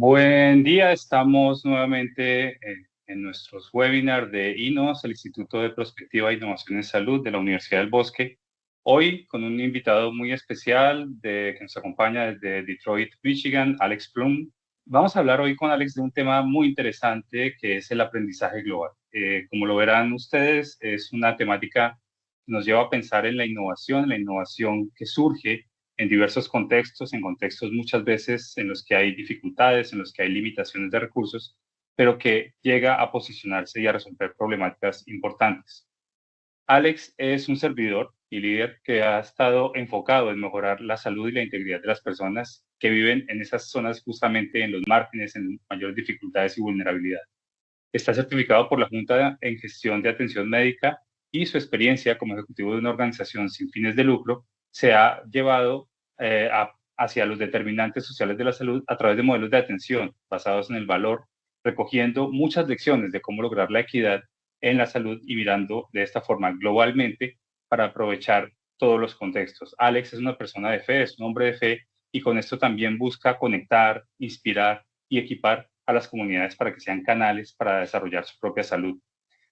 Buen día, estamos nuevamente en nuestros webinars de INOS, el Instituto de Perspectiva e Innovación en Salud de la Universidad del Bosque. Hoy con un invitado muy especial que nos acompaña desde Detroit, Michigan, Alex Plum. Vamos a hablar hoy con Alex de un tema muy interesante que es el aprendizaje global. Como lo verán ustedes, es una temática que nos lleva a pensar en la innovación que surge en diversos contextos, en contextos muchas veces en los que hay dificultades, en los que hay limitaciones de recursos, pero que llega a posicionarse y a resolver problemáticas importantes. Alex es un servidor y líder que ha estado enfocado en mejorar la salud y la integridad de las personas que viven en esas zonas justamente en los márgenes, en mayores dificultades y vulnerabilidad. Está certificado por la Junta en Gestión de Atención Médica y su experiencia como ejecutivo de una organización sin fines de lucro se ha llevado hacia los determinantes sociales de la salud a través de modelos de atención basados en el valor, recogiendo muchas lecciones de cómo lograr la equidad en la salud y mirando de esta forma globalmente para aprovechar todos los contextos. Alex es una persona de fe, es un hombre de fe y con esto también busca conectar, inspirar y equipar a las comunidades para que sean canales para desarrollar su propia salud.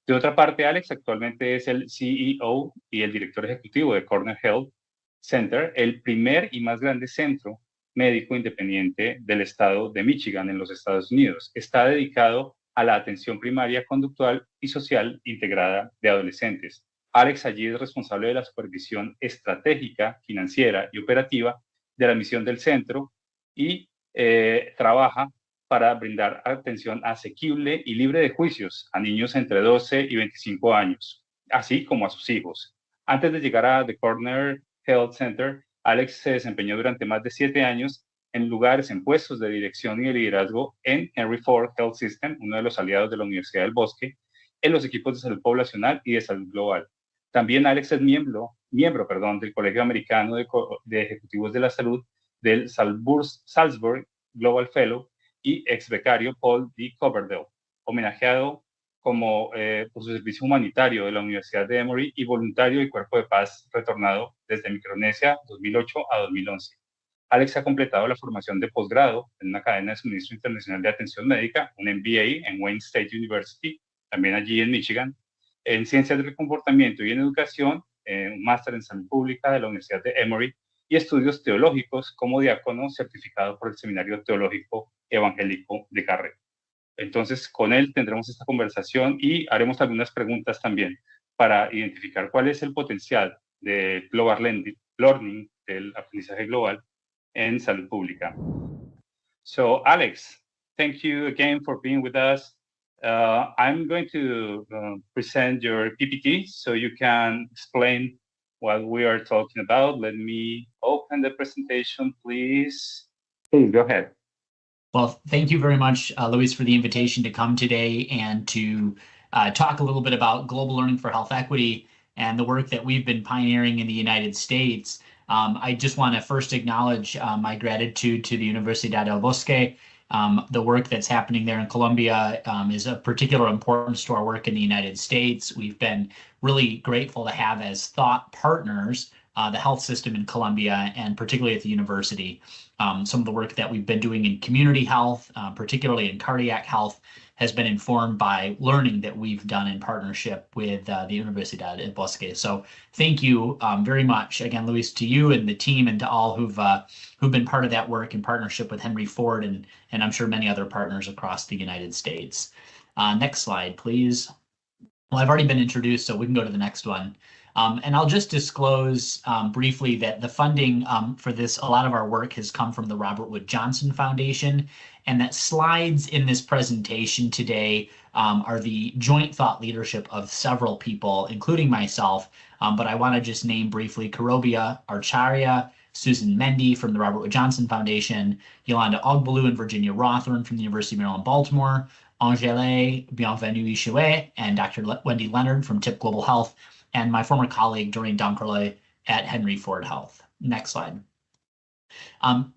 De otra parte, Alex actualmente es el CEO y el director ejecutivo de Corner Health Center, el primer y más grande centro médico independiente del estado de Michigan en los Estados Unidos. Está dedicado a la atención primaria conductual y social integrada de adolescentes. Alex allí es responsable de la supervisión estratégica, financiera y operativa de la misión del centro y trabaja para brindar atención asequible y libre de juicios a niños entre 12 y 25 años, así como a sus hijos. Antes de llegar a The Corner Health Center, Alex se desempeñó durante más de 7 años en lugares, en puestos de dirección y de liderazgo en Henry Ford Health System, uno de los aliados de la Universidad del Bosque, en los equipos de salud poblacional y de salud global. También Alex es miembro del Colegio Americano de Ejecutivos de la Salud del Salzburg Global Fellow y ex becario Paul D. Coverdale, homenajeado por su servicio humanitario de la Universidad de Emory y voluntario del Cuerpo de Paz retornado desde Micronesia 2008 a 2011. Alex ha completado la formación de posgrado en una cadena de suministro internacional de atención médica, un MBA en Wayne State University, también allí en Michigan, en ciencias del comportamiento y en educación, un máster en salud pública de la Universidad de Emory y estudios teológicos como diácono certificado por el Seminario Teológico Evangélico de Carrera. Entonces, con él tendremos esta conversación y haremos algunas preguntas también para identificar cuál es el potencial de Global Learning, del aprendizaje global en salud pública. So, Alex, thank you again for being with us. I'm going to present your PPT so you can explain what we are talking about. Let me open the presentation, please. Please go ahead. Well, thank you very much, Luis, for the invitation to come today and to talk a little bit about global learning for health equity and the work that we've been pioneering in the United States. I just want to first acknowledge my gratitude to the Universidad del Bosque. The work that's happening there in Colombia is of particular importance to our work in the United States. We've been really grateful to have as thought partners the health system in Colombia and particularly at the university. Some of the work that we've been doing in community health, particularly in cardiac health, has been informed by learning that we've done in partnership with the Universidad del Bosque. So thank you very much again, Luis, to you and the team and to all who've been part of that work in partnership with Henry Ford and I'm sure many other partners across the United States. Next slide, please. Well, I've already been introduced, so we can go to the next one. And I'll just disclose briefly that the funding for this, a lot of our work has come from the Robert Wood Johnson Foundation, and that slides in this presentation today are the joint thought leadership of several people, including myself, but I want to just name briefly Karobia Archaria, Susan Mendy from the Robert Wood Johnson Foundation, Yolanda Ogbalu and Virginia Rothern from the University of Maryland, Baltimore, Angele Bienvenu-Ichouet, and Dr. Wendy Leonard from TIP Global Health, and my former colleague Doreen Dunkerle at Henry Ford Health. Next slide.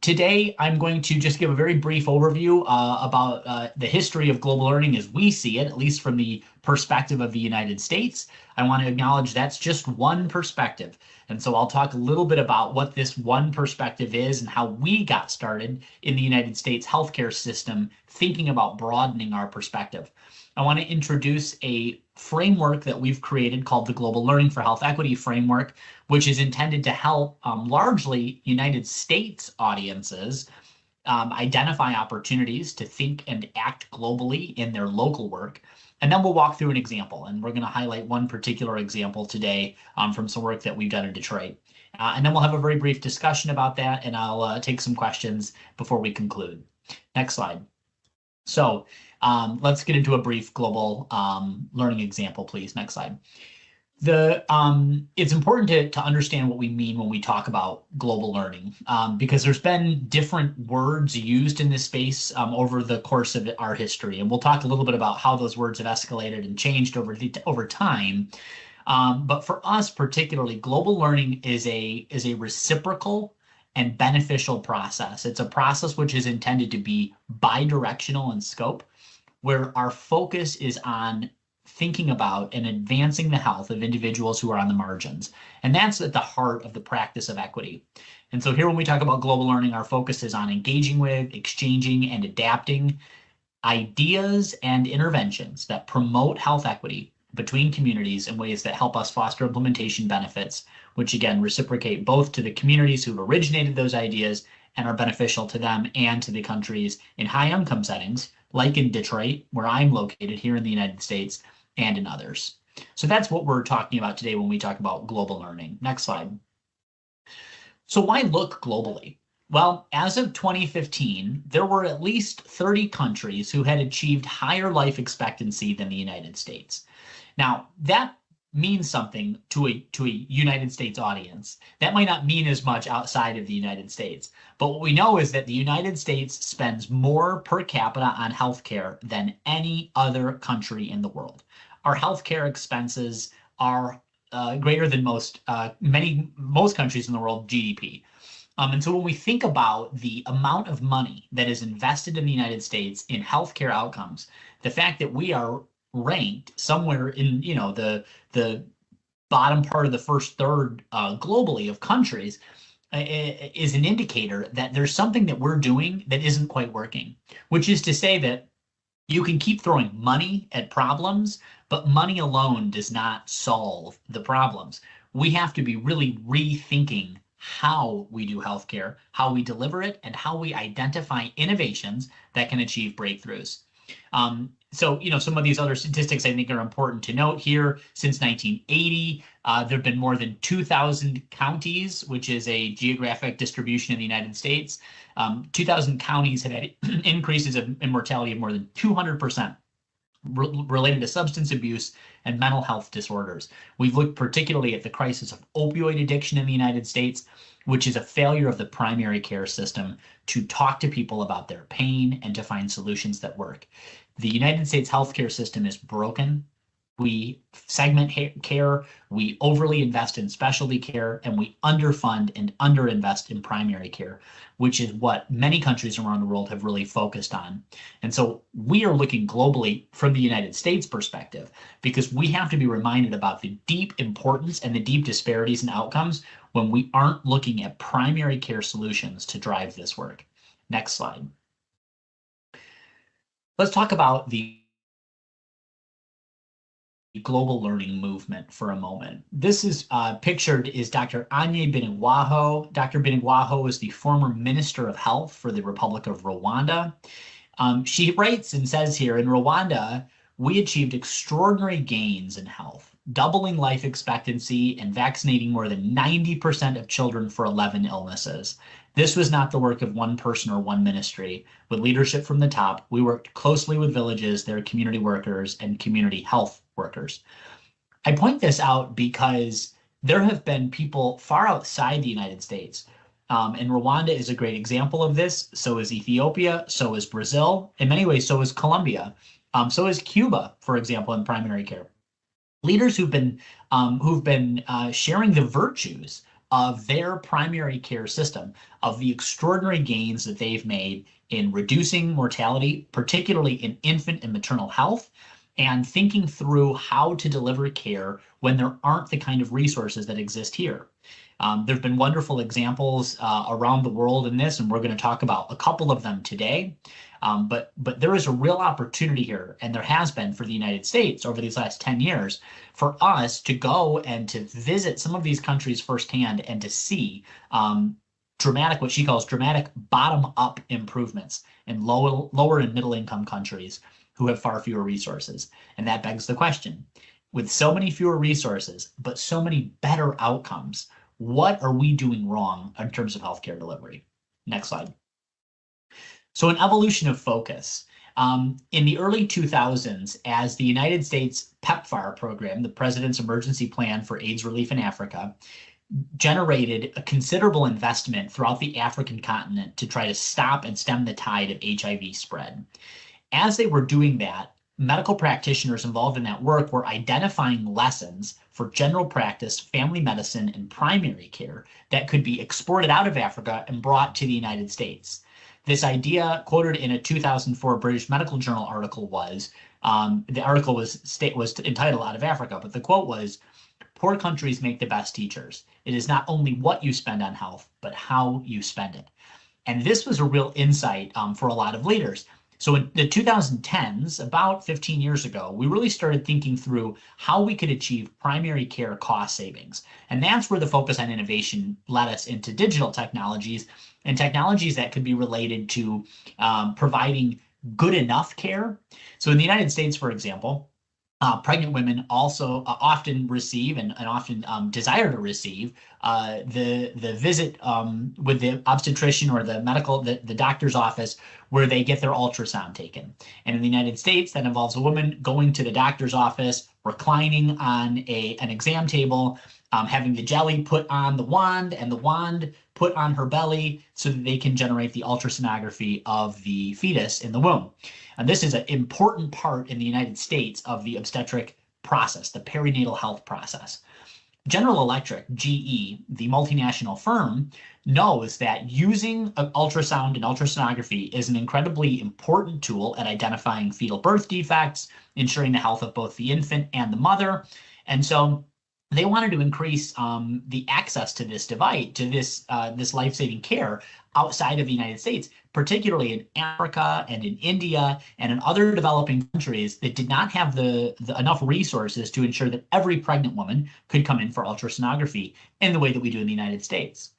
Today, I'm going to just give a very brief overview about the history of global learning as we see it, at least from the perspective of the United States. I want to acknowledge that's just one perspective. And so I'll talk a little bit about what this one perspective is and how we got started in the United States healthcare system, thinking about broadening our perspective. I want to introduce a framework that we've created called the Global Learning for Health Equity Framework, which is intended to help largely United States audiences identify opportunities to think and act globally in their local work. And then we'll walk through an example, and we're going to highlight one particular example today from some work that we've done in Detroit. And then we'll have a very brief discussion about that, and I'll take some questions before we conclude. Next slide. So let's get into a brief global learning example, please. Next slide. It's important to understand what we mean when we talk about global learning, because there's been different words used in this space over the course of our history, and we'll talk a little bit about how those words have escalated and changed over time. But for us particularly, global learning is a reciprocal and beneficial process. It's a process which is intended to be bidirectional in scope, where our focus is on thinking about and advancing the health of individuals who are on the margins. And that's at the heart of the practice of equity. And so here when we talk about global learning, our focus is on engaging with, exchanging, and adapting ideas and interventions that promote health equity between communities in ways that help us foster implementation benefits, which again reciprocate both to the communities who've originated those ideas and are beneficial to them and to the countries in high income settings, like in Detroit, where I'm located here in the United States, and in others. So that's what we're talking about today when we talk about global learning. Next slide. So why look globally? Well, as of 2015, there were at least 30 countries who had achieved higher life expectancy than the United States. Now, that means something to a United States audience. That might not mean as much outside of the United States. But what we know is that the United States spends more per capita on healthcare than any other country in the world. Our healthcare expenses are greater than most countries in the world GDP. And so when we think about the amount of money that is invested in the United States in healthcare outcomes, the fact that we are ranked somewhere in the bottom part of the first third globally of countries is an indicator that there's something that we're doing that isn't quite working, which is to say that you can keep throwing money at problems, but money alone does not solve the problems. We have to be really rethinking how we do healthcare, how we deliver it, and how we identify innovations that can achieve breakthroughs. So, some of these other statistics I think are important to note here. Since 1980, there have been more than 2,000 counties, which is a geographic distribution in the United States. 2,000 counties have had increases in mortality of more than 200% related to substance abuse and mental health disorders. We've looked particularly at the crisis of opioid addiction in the United States, which is a failure of the primary care system to talk to people about their pain and to find solutions that work. The United States healthcare system is broken. We segment care, we overly invest in specialty care, and we underfund and underinvest in primary care, which is what many countries around the world have really focused on. And so we are looking globally from the United States perspective, because we have to be reminded about the deep importance and the deep disparities in outcomes when we aren't looking at primary care solutions to drive this work. Next slide. Let's talk about the global learning movement for a moment. This is pictured is Dr. Anye Binagwaho. Dr. Binagwaho is the former Minister of Health for the Republic of Rwanda. She writes and says here, in Rwanda, we achieved extraordinary gains in health, doubling life expectancy and vaccinating more than 90% of children for 11 illnesses. This was not the work of one person or one ministry. With leadership from the top, we worked closely with villages, their community workers, and community health workers. I point this out because there have been people far outside the United States, and Rwanda is a great example of this. So is Ethiopia, so is Brazil. In many ways, so is Colombia. So is Cuba, for example, in primary care. Leaders who've been sharing the virtues of their primary care system, of the extraordinary gains that they've made in reducing mortality, particularly in infant and maternal health, and thinking through how to deliver care when there aren't the kind of resources that exist here. There have been wonderful examples around the world in this, and we're going to talk about a couple of them today. But there is a real opportunity here, and there has been for the United States over these last 10 years, for us to go and to visit some of these countries firsthand and to see dramatic, what she calls dramatic bottom-up improvements in lower and middle income countries who have far fewer resources. And that begs the question, with so many fewer resources, but so many better outcomes, what are we doing wrong in terms of healthcare delivery? Next slide. So an evolution of focus. In the early 2000s, as the United States PEPFAR program, the President's Emergency Plan for AIDS Relief in Africa, generated a considerable investment throughout the African continent to try to stop and stem the tide of HIV spread. As they were doing that, medical practitioners involved in that work were identifying lessons for general practice, family medicine, and primary care that could be exported out of Africa and brought to the United States. This idea, quoted in a 2004 British Medical Journal article, was, the article was entitled Out of Africa, but the quote was, "Poor countries make the best teachers. It is not only what you spend on health, but how you spend it." And this was a real insight for a lot of leaders. So in the 2010s, about 15 years ago, we really started thinking through how we could achieve primary care cost savings. And that's where the focus on innovation led us into digital technologies and technologies that could be related to providing good enough care. So in the United States, for example, pregnant women also often receive and often desire to receive the visit with the obstetrician or the doctor's office where they get their ultrasound taken. And in the United States, that involves a woman going to the doctor's office, reclining on an exam table, having the jelly put on the wand and the wand put on her belly so that they can generate the ultrasonography of the fetus in the womb. And this is an important part in the United States of the obstetric process, the perinatal health process. General Electric, GE, the multinational firm, knows that using ultrasound and ultrasonography is an incredibly important tool at identifying fetal birth defects, ensuring the health of both the infant and the mother. And so they wanted to increase the access to this device, to this life-saving care outside of the United States, particularly in Africa and in India and in other developing countries that did not have the enough resources to ensure that every pregnant woman could come in for ultrasonography in the way that we do in the United States.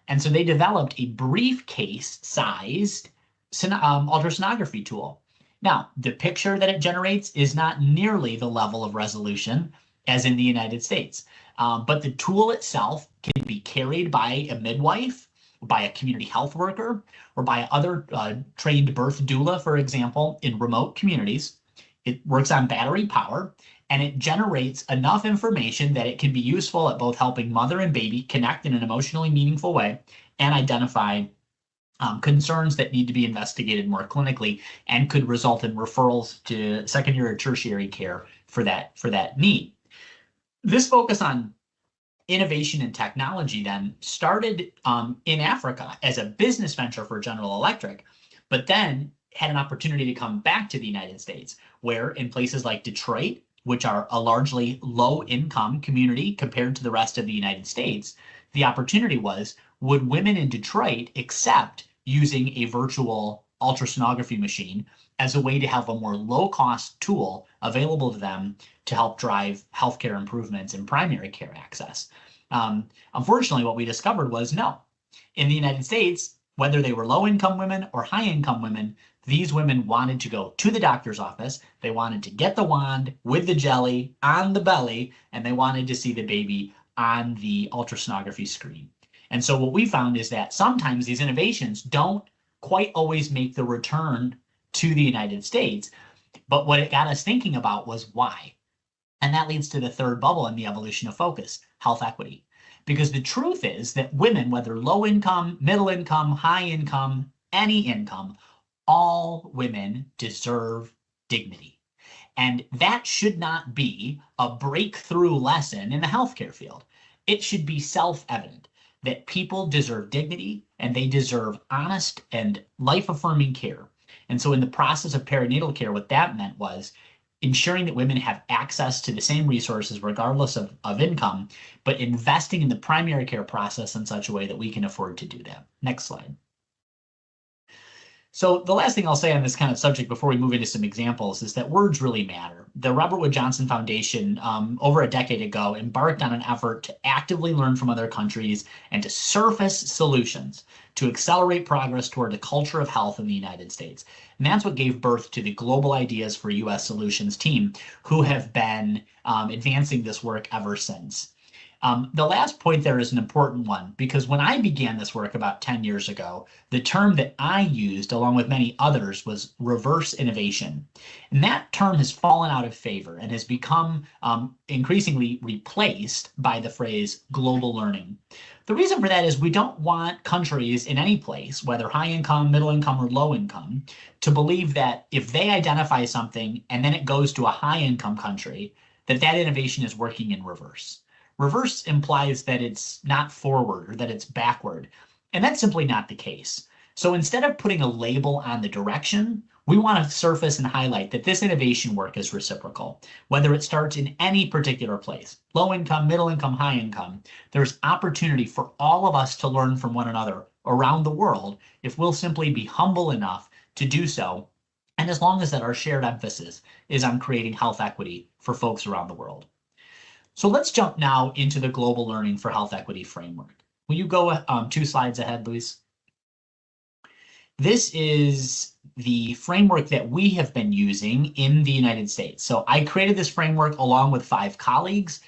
And so they developed a briefcase-sized ultrasonography tool. Now, the picture that it generates is not nearly the level of resolution as in the United States. But the tool itself can be carried by a midwife, by a community health worker, or by other trained birth doula, for example, in remote communities. It works on battery power, and it generates enough information that it can be useful at both helping mother and baby connect in an emotionally meaningful way and identify concerns that need to be investigated more clinically and could result in referrals to secondary or tertiary care for that need. This focus on innovation and technology then started in Africa as a business venture for General Electric, but then had an opportunity to come back to the United States, where in places like Detroit, which are a largely low-income community compared to the rest of the United States, the opportunity was, would women in Detroit accept using a virtual ultrasonography machine as a way to have a more low-cost tool available to them to help drive healthcare improvements in primary care access? Unfortunately, what we discovered was no. In the United States, whether they were low-income women or high-income women, these women wanted to go to the doctor's office, they wanted to get the wand with the jelly on the belly, and they wanted to see the baby on the ultrasonography screen. And so what we found is that sometimes these innovations don't quite always make the return to the United States, but what it got us thinking about was why. And that leads to the third bubble in the evolution of focus, health equity. Because the truth is that women, whether low income, middle income, high income, any income, all women deserve dignity. And that should not be a breakthrough lesson in the healthcare field. It should be self-evident. that people deserve dignity and they deserve honest and life-affirming care. And so in the process of perinatal care, what that meant was ensuring that women have access to the same resources regardless of income, but investing in the primary care process in such a way that we can afford to do that. Next slide. So the last thing I'll say on this kind of subject before we move into some examples is that words really matter. The Robert Wood Johnson Foundation, over a decade ago, embarked on an effort to actively learn from other countries and to surface solutions to accelerate progress toward a culture of health in the United States. And that's what gave birth to the Global Ideas for U.S. Solutions team, who have been advancing this work ever since. The last point there is an important one, because when I began this work about 10 years ago, the term that I used, along with many others, was reverse innovation. And that term has fallen out of favor and has become increasingly replaced by the phrase global learning. The reason for that is we don't want countries in any place, whether high income, middle income, or low income, to believe that if they identify something and then it goes to a high income country, that that innovation is working in reverse. Reverse implies that it's not forward or that it's backward, and that's simply not the case. So instead of putting a label on the direction, we want to surface and highlight that this innovation work is reciprocal. Whether it starts in any particular place, low income, middle income, high income, there's opportunity for all of us to learn from one another around the world if we'll simply be humble enough to do so, and as long as that our shared emphasis is on creating health equity for folks around the world. So let's jump now into the Global Learning for Health Equity framework. Will you go 2 slides ahead, Luis? This is the framework that we have been using in the United States. So I created this framework along with 5 colleagues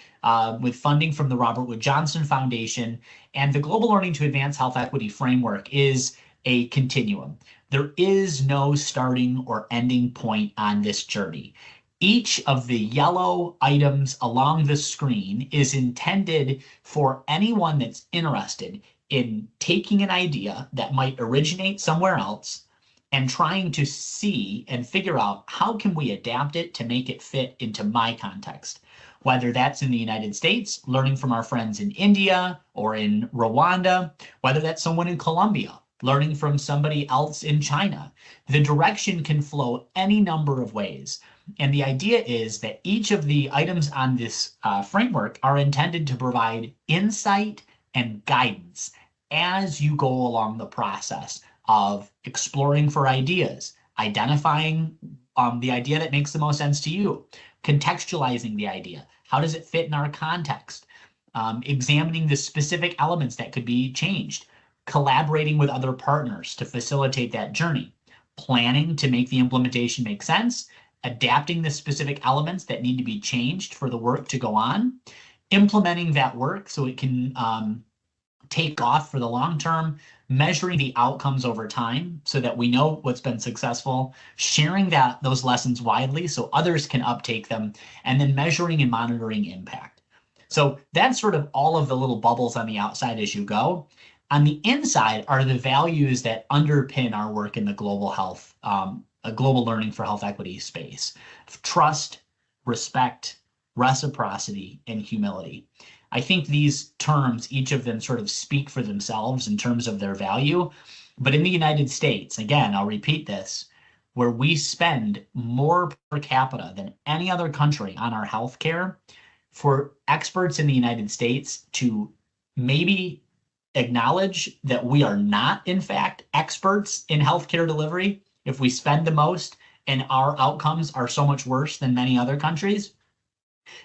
with funding from the Robert Wood Johnson Foundation. And the Global Learning to Advance Health Equity framework is a continuum. There is no starting or ending point on this journey. Each of the yellow items along the screen is intended for anyone that's interested in taking an idea that might originate somewhere else and trying to see and figure out how can we adapt it to make it fit into my context. Whether that's in the United States, learning from our friends in India or in Rwanda, whether that's someone in Colombia, learning from somebody else in China. The direction can flow any number of ways. And the idea is that each of the items on this framework are intended to provide insight and guidance as you go along the process of exploring for ideas, identifying the idea that makes the most sense to you, contextualizing the idea. How does it fit in our context? Examining the specific elements that could be changed, collaborating with other partners to facilitate that journey, planning to make the implementation make sense, adapting the specific elements that need to be changed for the work to go on, implementing that work so it can take off for the long term, measuring the outcomes over time so that we know what's been successful, sharing those lessons widely so others can uptake them, and then measuring and monitoring impact. So that's sort of all of the little bubbles on the outside as you go. On the inside are the values that underpin our work in the global health, a global learning for health equity space: trust, respect, reciprocity, and humility. I think these terms, each of them sort of speak for themselves in terms of their value. But in the United States, again, I'll repeat this, where we spend more per capita than any other country on our healthcare, for experts in the United States to maybe acknowledge that we are not, in fact, experts in healthcare delivery, if we spend the most and our outcomes are so much worse than many other countries,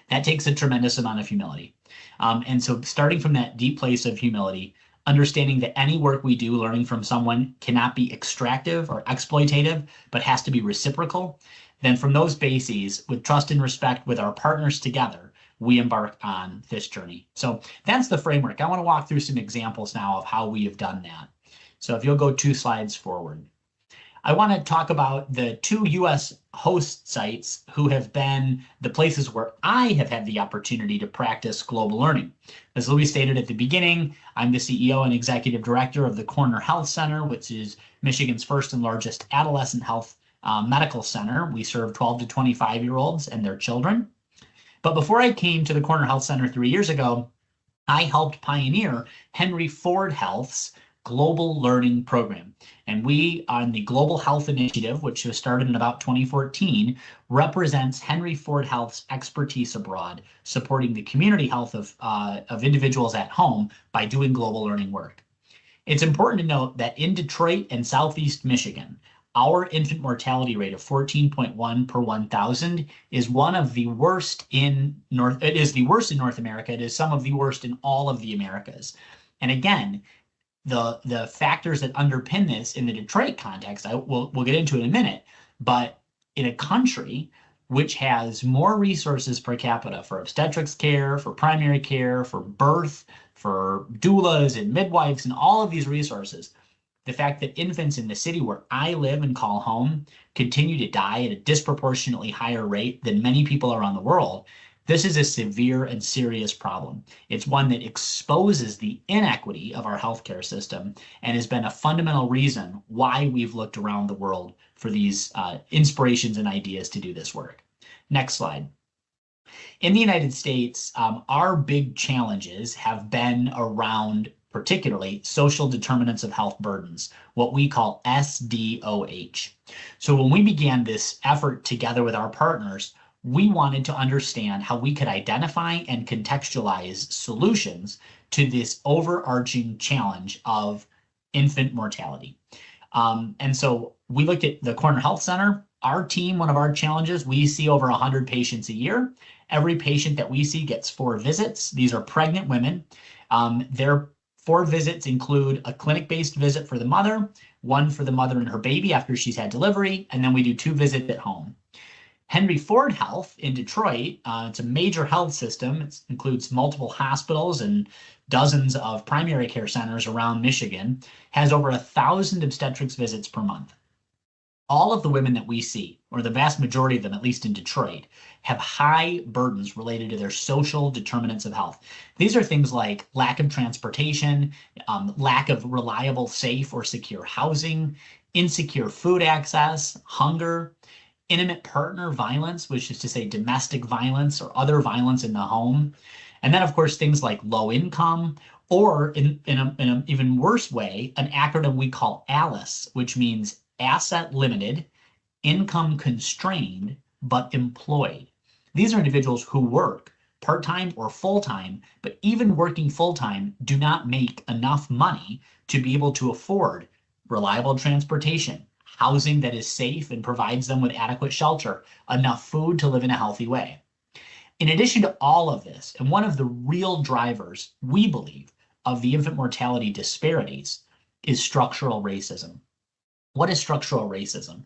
that takes a tremendous amount of humility. And so starting from that deep place of humility, understanding that any work we do learning from someone cannot be extractive or exploitative, but has to be reciprocal, then from those bases, with trust and respect with our partners together, we embark on this journey. So that's the framework. I want to walk through some examples now of how we have done that. So if you'll go 2 slides forward. I want to talk about the 2 U.S. host sites who have been the places where I have had the opportunity to practice global learning. As Louis stated at the beginning, I'm the CEO and executive director of the Corner Health Center, which is Michigan's first and largest adolescent health medical center. We serve 12 to 25-year-olds and their children. But before I came to the Corner Health Center 3 years ago, I helped pioneer Henry Ford Health's Global Learning Program. And we, on the Global Health Initiative, which was started in about 2014, represents Henry Ford Health's expertise abroad, supporting the community health of individuals at home by doing global learning work. It's important to note that in Detroit and Southeast Michigan, our infant mortality rate of 14.1 per 1,000 is one of the worst in North. It is the worst in North America. It is some of the worst in all of the Americas. And again, the factors that underpin this in the Detroit context, we'll get into in a minute, but in a country which has more resources per capita for obstetrics care, for primary care, for birth, for doulas and midwives and all of these resources, the fact that infants in the city where I live and call home continue to die at a disproportionately higher rate than many people around the world, this is a severe and serious problem. It's one that exposes the inequity of our healthcare system and has been a fundamental reason why we've looked around the world for these inspirations and ideas to do this work. Next slide. In the United States, our big challenges have been around particularly social determinants of health burdens, what we call SDOH. So when we began this effort together with our partners, we wanted to understand how we could identify and contextualize solutions to this overarching challenge of infant mortality. And so we looked at the Corner Health Center. Our team, one of our challenges, we see over 100 patients a year. Every patient that we see gets 4 visits. These are pregnant women. Their 4 visits include a clinic-based visit for the mother, one for the mother and her baby after she's had delivery, and then we do 2 visits at home. Henry Ford Health in Detroit, it's a major health system. It includes multiple hospitals and dozens of primary care centers around Michigan, has over 1,000 obstetrics visits per month. All of the women that we see, or the vast majority of them, at least in Detroit, have high burdens related to their social determinants of health. These are things like lack of transportation, lack of reliable, safe, or secure housing, insecure food access, hunger, intimate partner violence, which is to say domestic violence or other violence in the home. And then, of course, things like low income, or in an even worse way, an acronym we call ALICE, which means asset limited, income constrained, but employed. These are individuals who work part-time or full-time, but even working full-time do not make enough money to be able to afford reliable transportation, housing that is safe and provides them with adequate shelter, enough food to live in a healthy way. In addition to all of this, and one of the real drivers, we believe, of the infant mortality disparities is structural racism. What is structural racism?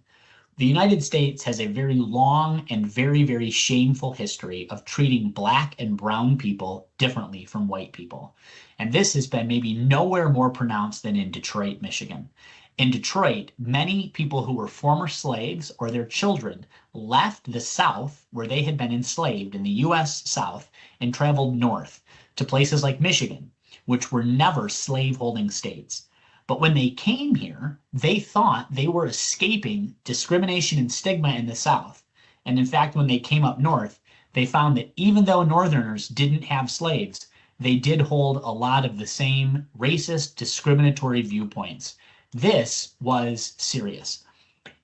The United States has a very long and very, very shameful history of treating Black and brown people differently from white people. And this has been maybe nowhere more pronounced than in Detroit, Michigan. In Detroit, many people who were former slaves or their children left the South, where they had been enslaved in the U.S. South, and traveled north to places like Michigan, which were never slave-holding states. But when they came here, they thought they were escaping discrimination and stigma in the South. And in fact, when they came up north, they found that even though Northerners didn't have slaves, they did hold a lot of the same racist, discriminatory viewpoints. This was serious.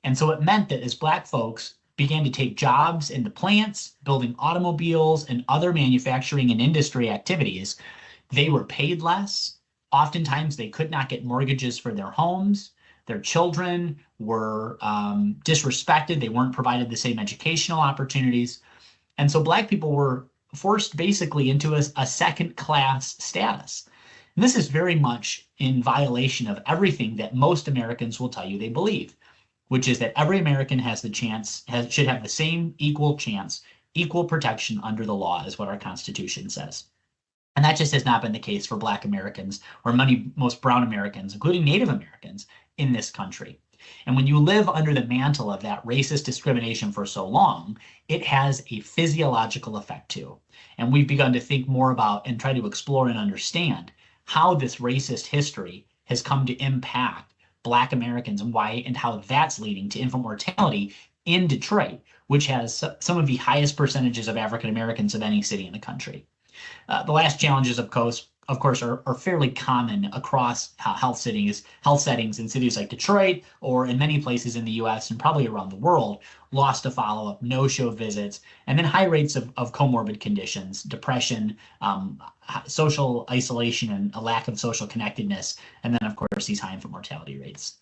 And so it meant that as Black folks began to take jobs in the plants, building automobiles and other manufacturing and industry activities, they were paid less. Oftentimes, they could not get mortgages for their homes. Their children were disrespected. They weren't provided the same educational opportunities. And so Black people were forced basically into a second-class status. And this is very much in violation of everything that most Americans will tell you they believe, which is that every American has the chance, should have the same equal chance, equal protection under the law, is what our Constitution says. And that just has not been the case for Black Americans or most brown Americans, including Native Americans in this country. And when you live under the mantle of that racist discrimination for so long, it has a physiological effect too. And we've begun to think more about and try to explore and understand how this racist history has come to impact Black Americans and why and how that's leading to infant mortality in Detroit, which has some of the highest percentages of African Americans of any city in the country. The last challenges, of course, are fairly common across health settings in cities like Detroit or in many places in the US and probably around the world. Loss to follow-up, no-show visits, and then high rates of comorbid conditions, depression, social isolation, and a lack of social connectedness, and then, of course, these high infant mortality rates.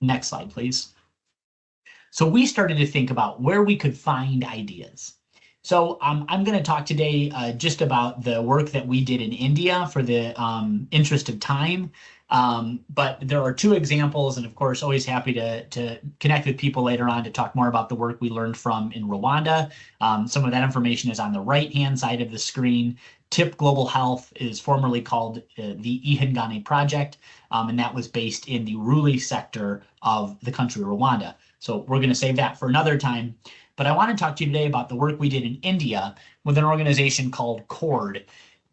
Next slide, please. So we started to think about where we could find ideas. So I'm going to talk today just about the work that we did in India for the interest of time. But there are two examples, and of course, always happy to connect with people later on to talk more about the work we learned from in Rwanda. Some of that information is on the right-hand side of the screen. TIP Global Health is formerly called the Ihangane Project, and that was based in the Ruli sector of the country Rwanda. So we're going to save that for another time. But I want to talk to you today about the work we did in India with an organization called CORD.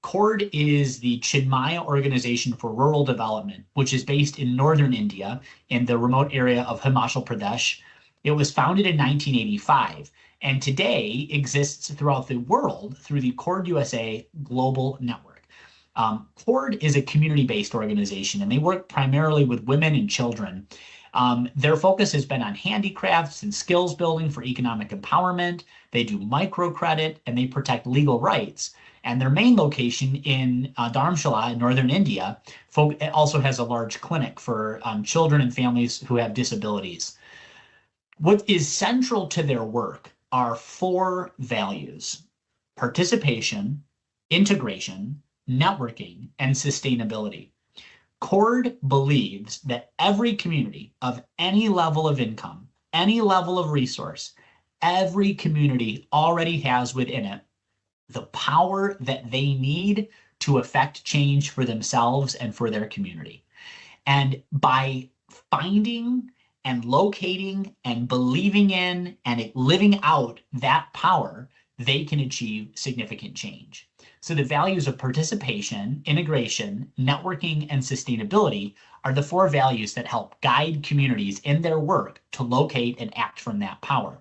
CORD is the Chinmaya Organization for Rural Development, which is based in northern India in the remote area of Himachal Pradesh. It was founded in 1985 and today exists throughout the world through the CORD USA Global Network. CORD is a community-based organization, and they work primarily with women and children. Their focus has been on handicrafts and skills building for economic empowerment. They do microcredit and they protect legal rights. And their main location in Dharamshala in northern India also has a large clinic for children and families who have disabilities. What is central to their work are 4 values: participation, integration, networking, and sustainability. CORD believes that every community of any level of income, any level of resource, every community already has within it the power that they need to affect change for themselves and for their community. And by finding and locating and believing in and living out that power, they can achieve significant change. So the values of participation, integration, networking, and sustainability are the 4 values that help guide communities in their work to locate and act from that power.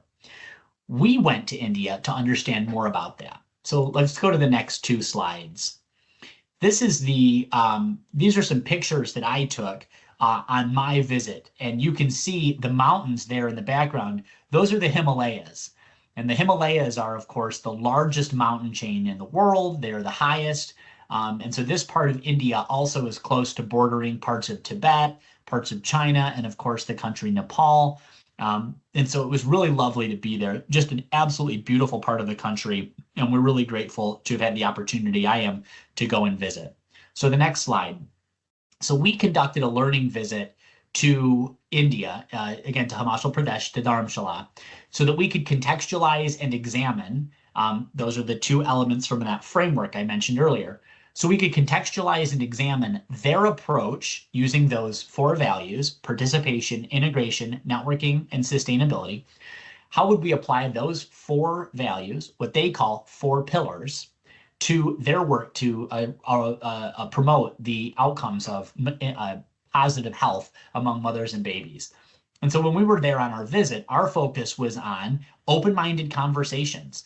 We went to India to understand more about that. So let's go to the next 2 slides. This is these are some pictures that I took on my visit, and you can see the mountains there in the background. Those are the Himalayas. And the Himalayas are, of course, the largest mountain chain in the world. They're the highest. And so this part of India also is close to bordering parts of Tibet, parts of China, and of course, the country Nepal. And so it was really lovely to be there. Just an absolutely beautiful part of the country. And we're really grateful to have had the opportunity to go and visit. So the next slide. So we conducted a learning visit to India, again, to Himachal Pradesh, to Dharamshala, so that we could contextualize and examine. Those are the 2 elements from that framework I mentioned earlier. So we could contextualize and examine their approach using those 4 values: participation, integration, networking, and sustainability. How would we apply those 4 values, what they call 4 pillars, to their work to promote the outcomes of positive health among mothers and babies? And so when we were there on our visit, our focus was on open-minded conversations.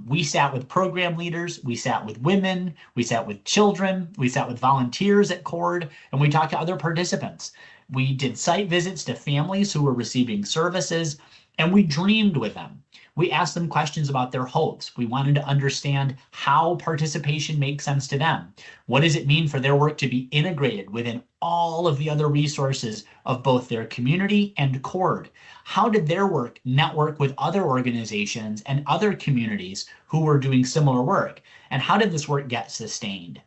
We sat with program leaders, we sat with women, we sat with children, we sat with volunteers at CORD, and we talked to other participants. We did site visits to families who were receiving services, and we dreamed with them. We asked them questions about their hopes. We wanted to understand how participation makes sense to them. What does it mean for their work to be integrated within all of the other resources of both their community and CORD? How did their work network with other organizations and other communities who were doing similar work? And how did this work get sustained?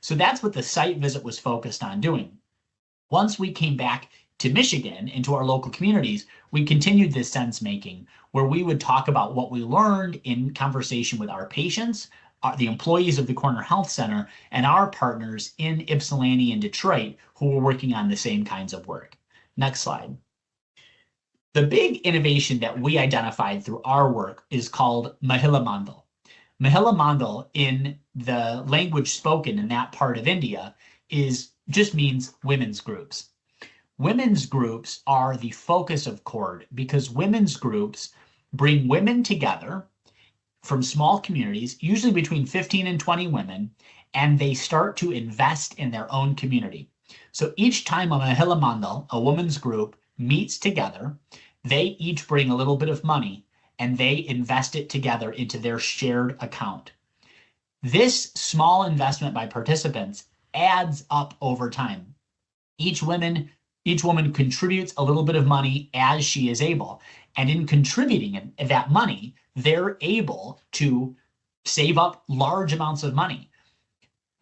So that's what the site visit was focused on doing. Once we came back to Michigan, into our local communities, we continued this sense making, where we would talk about what we learned in conversation with our patients, the employees of the Corner Health Center, and our partners in Ypsilanti and Detroit who were working on the same kinds of work. Next slide. The big innovation that we identified through our work is called Mahila Mandal. Mahila Mandal, in the language spoken in that part of India, just means women's groups. Women's groups are the focus of CORD because women's groups bring women together from small communities, usually between 15 and 20 women, and they start to invest in their own community. So each time a Mahila Mandal, a women's group, meets together, they each bring a little bit of money and they invest it together into their shared account. This small investment by participants adds up over time. Each woman contributes a little bit of money as she is able. And in contributing that money, they're able to save up large amounts of money.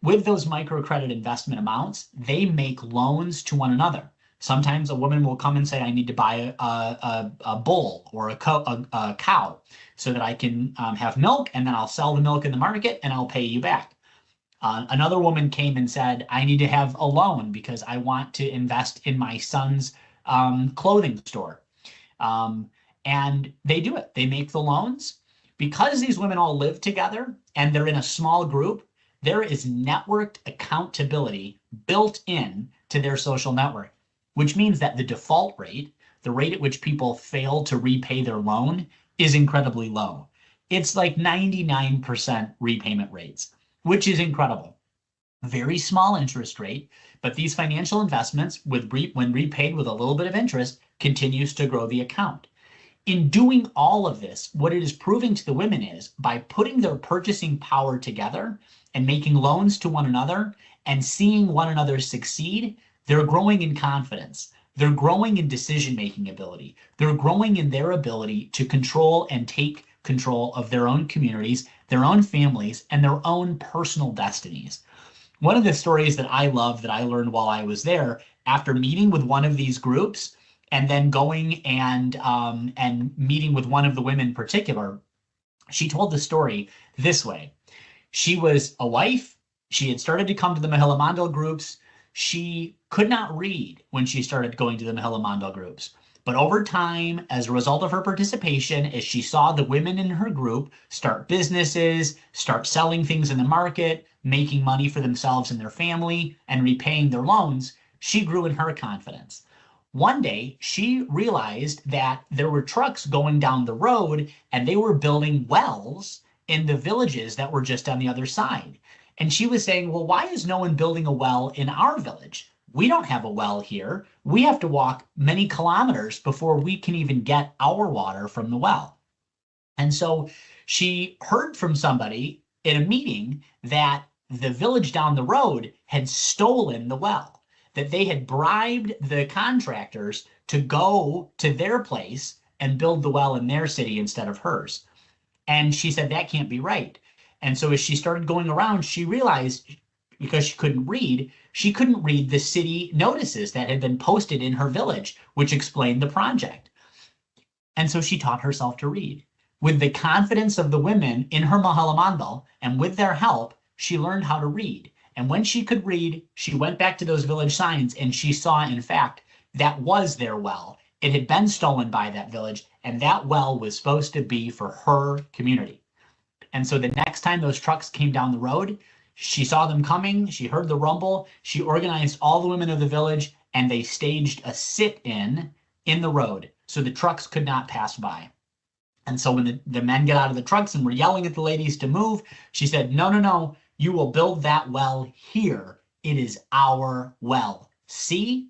With those microcredit investment amounts, they make loans to one another. Sometimes a woman will come and say, I need to buy a bull or a cow so that I can have milk, and then I'll sell the milk in the market and I'll pay you back. Another woman came and said, I need to have a loan because I want to invest in my son's clothing store. And they do it. They make the loans. Because these women all live together and they're in a small group, there is networked accountability built in to their social network, which means that the default rate, the rate at which people fail to repay their loan, is incredibly low. It's like 99% repayment rates, which is incredible. Very small interest rate, but these financial investments, when repaid with a little bit of interest, continues to grow the account. In doing all of this, what it is proving to the women is by putting their purchasing power together and making loans to one another and seeing one another succeed, they're growing in confidence. They're growing in decision-making ability. They're growing in their ability to control and take control of their own communities, their own families, and their own personal destinies. One of the stories that I love that I learned while I was there, after meeting with one of these groups and then going and meeting with one of the women in particular, she told the story this way. She was a wife. She had started to come to the Mahila Mandal groups. She could not read when she started going to the Mahila Mandal groups. But over time, as a result of her participation, as she saw the women in her group start businesses, start selling things in the market, making money for themselves and their family, and repaying their loans, she grew in her confidence. One day, she realized that there were trucks going down the road and they were building wells in the villages that were just on the other side. And she was saying, well, why is no one building a well in our village? We don't have a well here. We have to walk many kilometers before we can even get our water from the well. And so she heard from somebody in a meeting that the village down the road had stolen the well, that they had bribed the contractors to go to their place and build the well in their city instead of hers. And she said, that can't be right. And so as she started going around, she realized, because she couldn't read the city notices that had been posted in her village, which explained the project. And so she taught herself to read. With the confidence of the women in her Mahila Mandal and with their help, she learned how to read. And when she could read, she went back to those village signs and she saw, in fact, that was their well. It had been stolen by that village, and that well was supposed to be for her community. And so the next time those trucks came down the road, she saw them coming, she heard the rumble, she organized all the women of the village, and they staged a sit-in in the road so the trucks could not pass by. And so when the men got out of the trucks and were yelling at the ladies to move, she said, no, no, no, you will build that well here. It is our well. See?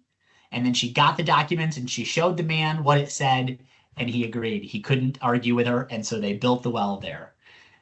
And then she got the documents and she showed the man what it said, and he agreed. He couldn't argue with her, and so they built the well there.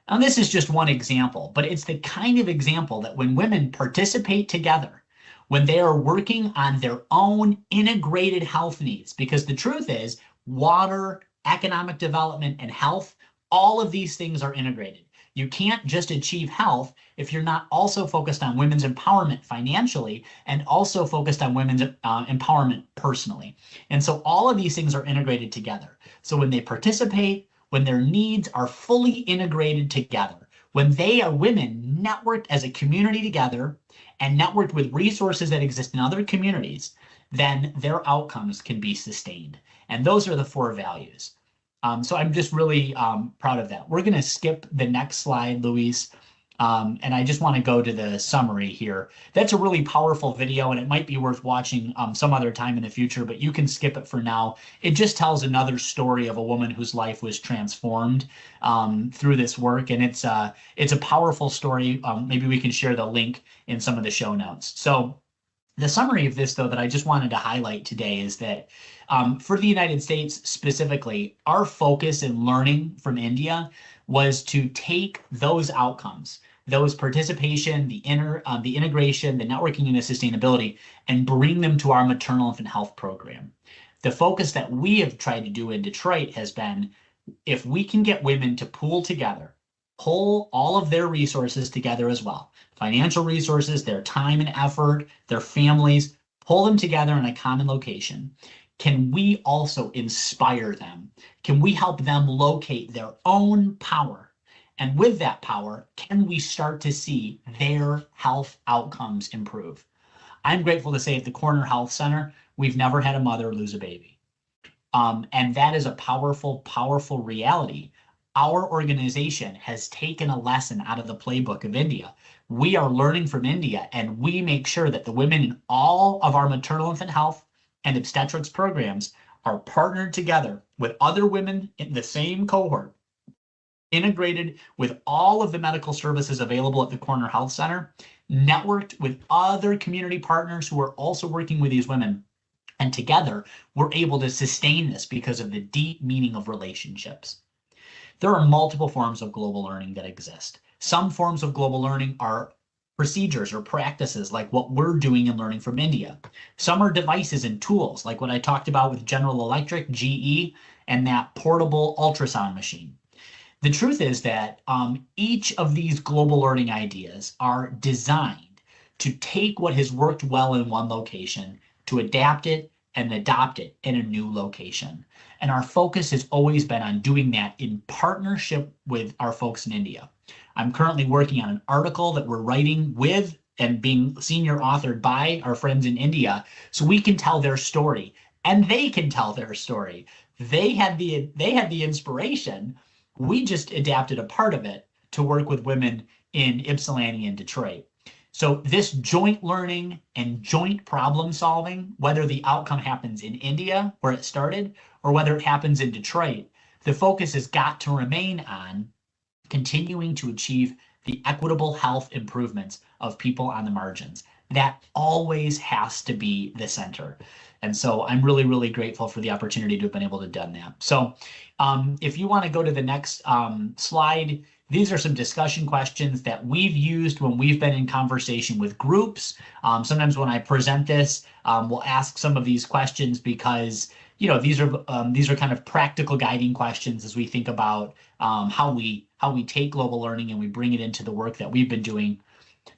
Now, this is just one example, but it's the kind of example that when women participate together, when they are working on their own integrated health needs, because the truth is water, economic development, and health, all of these things are integrated. You can't just achieve health if you're not also focused on women's empowerment financially and also focused on women's empowerment personally. And so all of these things are integrated together. So when they participate, when their needs are fully integrated together, when they are women networked as a community together and networked with resources that exist in other communities, then their outcomes can be sustained. And those are the 4 values. So I'm just really proud of that. We're going to skip the next slide, Luis. And I just want to go to the summary here. That's a really powerful video, and it might be worth watching some other time in the future, but you can skip it for now. It just tells another story of a woman whose life was transformed through this work, and it's a powerful story. Maybe we can share the link in some of the show notes. So the summary of this, though, that I just wanted to highlight today is that for the United States specifically, our focus in learning from India was to take those outcomes, those participation, the integration, the networking, and the sustainability, and bring them to our maternal infant health program. The focus that we have tried to do in Detroit has been, if we can get women to pool together, pull all of their resources together as well, financial resources, their time and effort, their families, pull them together in a common location. Can we also inspire them? Can we help them locate their own power? And with that power, can we start to see their health outcomes improve? I'm grateful to say at the Corner Health Center, we've never had a mother lose a baby. And that is a powerful, powerful reality. Our organization has taken a lesson out of the playbook of India. We are learning from India, and we make sure that the women in all of our maternal infant health and obstetrics programs are partnered together with other women in the same cohort, integrated with all of the medical services available at the Corner Health Center, networked with other community partners who are also working with these women. And together, we're able to sustain this because of the deep meaning of relationships. There are multiple forms of global learning that exist. Some forms of global learning are procedures or practices like what we're doing in learning from India. Some are devices and tools like what I talked about with General Electric, GE, and that portable ultrasound machine. The truth is that each of these global learning ideas are designed to take what has worked well in one location, to adapt it and adopt it in a new location. And our focus has always been on doing that in partnership with our folks in India. I'm currently working on an article that we're writing with and being senior authored by our friends in India, so we can tell their story and they can tell their story. They had the inspiration. We just adapted a part of it to work with women in Ypsilanti and Detroit. So this joint learning and joint problem solving, whether the outcome happens in India, where it started, or whether it happens in Detroit, the focus has got to remain on continuing to achieve the equitable health improvements of people on the margins. That always has to be the center. And so I'm really, really grateful for the opportunity to have been able to do that. So if you want to go to the next slide, these are some discussion questions that we've used when we've been in conversation with groups. Sometimes when I present this, we'll ask some of these questions because these are kind of practical guiding questions as we think about how we take global learning and we bring it into the work that we've been doing.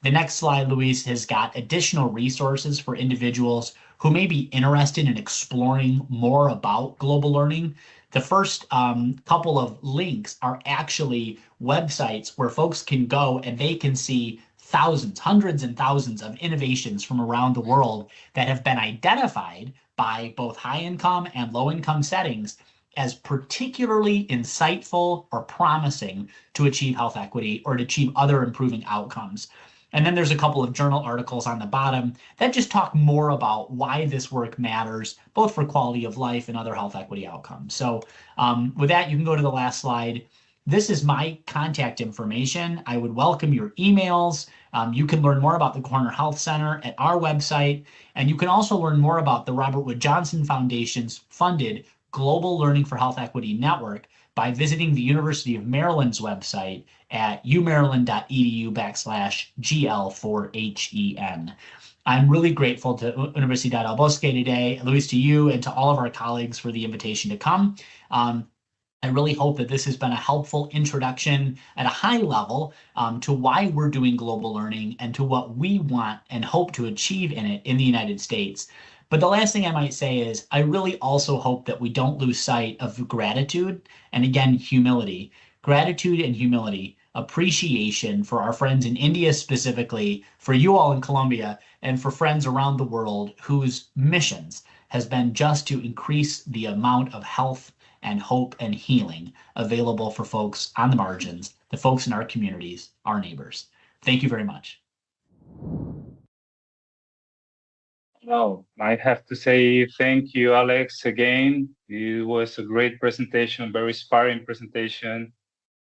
The next slide, Luis, has got additional resources for individuals who may be interested in exploring more about global learning. The first couple of links are actually websites where folks can go and they can see thousands, hundreds and thousands of innovations from around the world that have been identified by both high income and low income settings as particularly insightful or promising to achieve health equity or to achieve other improving outcomes. And then there's a couple of journal articles on the bottom that just talk more about why this work matters, both for quality of life and other health equity outcomes. So with that, you can go to the last slide. This is my contact information. I would welcome your emails. You can learn more about the Corner Health Center at our website. And you can also learn more about the Robert Wood Johnson Foundation's funded Global Learning for Health Equity Network by visiting the University of Maryland's website at umaryland.edu/GL4HEN. I'm really grateful to Universidad del Bosque today, Luis, to you, and to all of our colleagues for the invitation to come. I really hope that this has been a helpful introduction at a high level to why we're doing global learning and to what we want and hope to achieve in it in the United States. But the last thing I might say is I really also hope that we don't lose sight of gratitude and, again, humility. Gratitude and humility, appreciation for our friends in India specifically, for you all in Colombia, and for friends around the world whose missions has been just to increase the amount of health and hope and healing available for folks on the margins, the folks in our communities, our neighbors. Thank you very much. No, I have to say thank you, Alex, again. It was a great presentation, very inspiring presentation.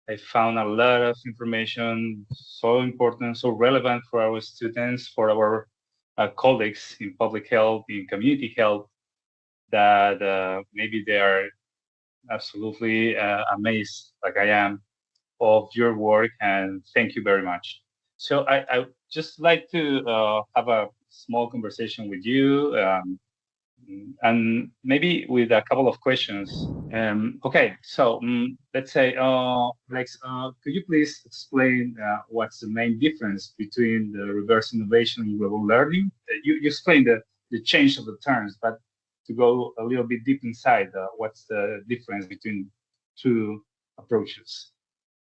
I found a lot of information so important, so relevant for our students, for our colleagues in public health, in community health, that maybe they are absolutely amazed, like I am, of your work, and thank you very much. So I just like to have a small conversation with you, and maybe with a couple of questions. Okay, so let's say, Alex, could you please explain what's the main difference between the reverse innovation and global learning? You explained the change of the terms, but to go a little bit deep inside, what's the difference between two approaches?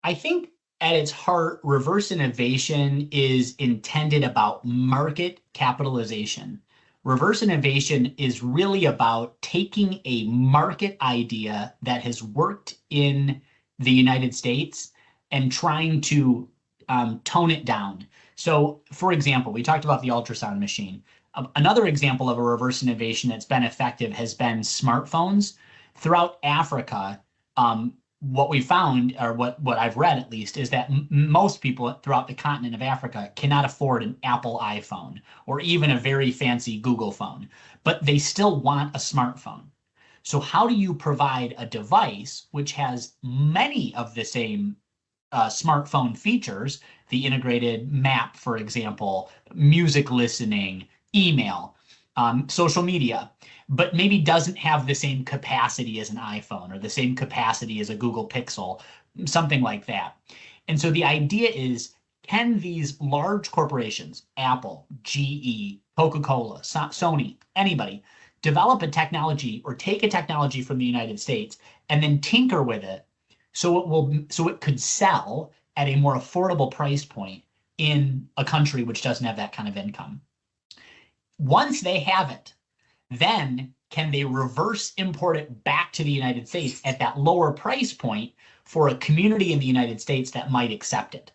I think at its heart, reverse innovation is intended about market capitalization. Reverse innovation is really about taking a market idea that has worked in the United States and trying to tone it down. So, for example, we talked about the ultrasound machine. Another example of a reverse innovation that's been effective has been smartphones. Throughout Africa, what we found, or what I've read at least, is that most people throughout the continent of Africa cannot afford an Apple iPhone or even a very fancy Google phone, but they still want a smartphone. So how do you provide a device which has many of the same smartphone features, the integrated map, for example, music listening, email, social media, but maybe doesn't have the same capacity as an iPhone or the same capacity as a Google Pixel, something like that. And so the idea is, can these large corporations, Apple, GE, Coca-Cola, Sony, anybody, develop a technology or take a technology from the United States and then tinker with it so it could sell at a more affordable price point in a country which doesn't have that kind of income? Once they have it, then can they reverse import it back to the United States at that lower price point for a community in the United States that might accept it?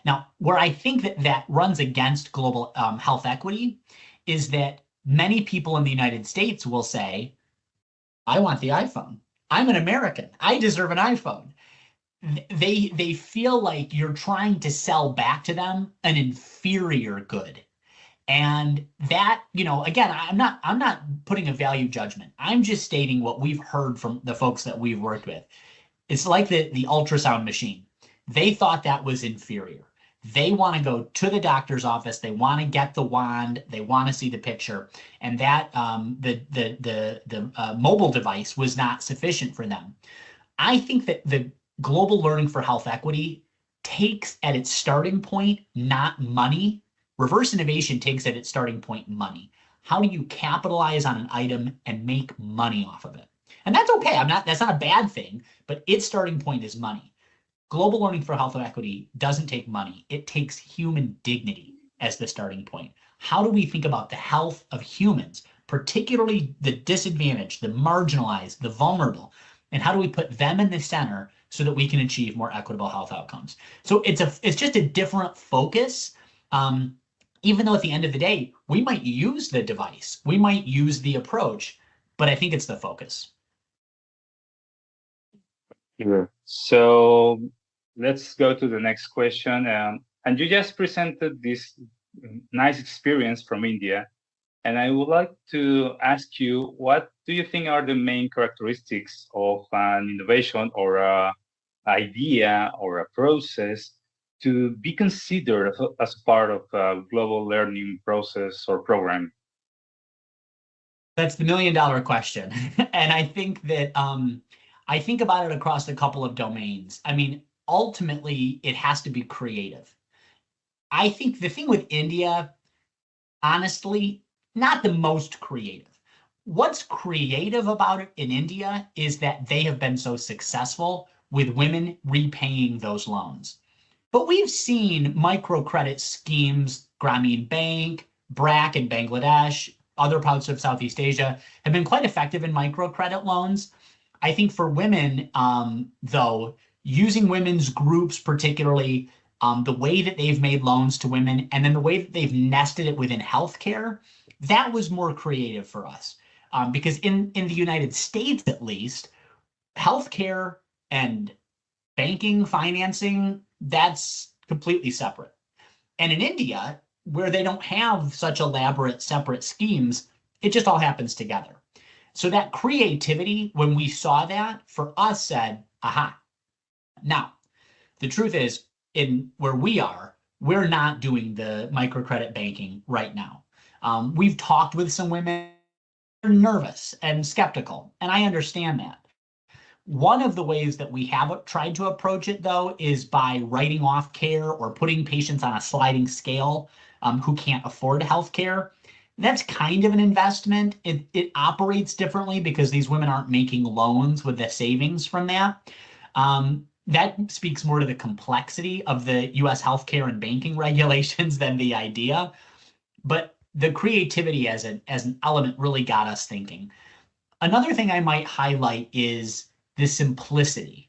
Now, where I think that runs against global health equity is that many people in the United States will say, I want the iPhone. I'm an American. I deserve an iPhone. They feel like you're trying to sell back to them an inferior good. And that, again, I'm not putting a value judgment. I'm just stating what we've heard from the folks that we've worked with. It's like the ultrasound machine. They thought that was inferior. They want to go to the doctor's office. They want to get the wand. They want to see the picture. And that the mobile device was not sufficient for them. I think that the global learning for health equity takes at its starting point not money. Reverse innovation takes at its starting point money. How do you capitalize on an item and make money off of it? And that's okay. That's not a bad thing, but its starting point is money. Global learning for health equity doesn't take money. It takes human dignity as the starting point. How do we think about the health of humans, particularly the disadvantaged, the marginalized, the vulnerable, and how do we put them in the center so that we can achieve more equitable health outcomes? So it's just a different focus. Even though at the end of the day, we might use the device, we might use the approach, but I think it's the focus. Yeah. So let's go to the next question. And you just presented this nice experience from India. And I would like to ask you, what do you think are the main characteristics of an innovation or an idea or a process to be considered as part of a global learning process or program? That's the $1 million question. And I think that I think about it across a couple of domains. I mean, ultimately, it has to be creative. I think the thing with India, honestly, not the most creative. What's creative about it in India is that they have been so successful with women repaying those loans. But we've seen microcredit schemes, Grameen Bank, BRAC in Bangladesh, other parts of Southeast Asia have been quite effective in microcredit loans. I think for women, though, using women's groups particularly, the way that they've made loans to women, and then the way that they've nested it within healthcare, that was more creative for us. Because in the United States, at least, healthcare and banking, financing, that's completely separate. And in India, where they don't have such elaborate separate schemes, it just all happens together. So that creativity, when we saw that, for us said, aha. Now, the truth is, in where we are, we're not doing the microcredit banking right now. We've talked with some women who are nervous and skeptical, and I understand that. One of the ways that we have tried to approach it, though, is by writing off care or putting patients on a sliding scale who can't afford health care. That's kind of an investment. It operates differently because these women aren't making loans with the savings from that. That speaks more to the complexity of the US healthcare and banking regulations than the idea. But the creativity as an element really got us thinking. Another thing I might highlight is the simplicity.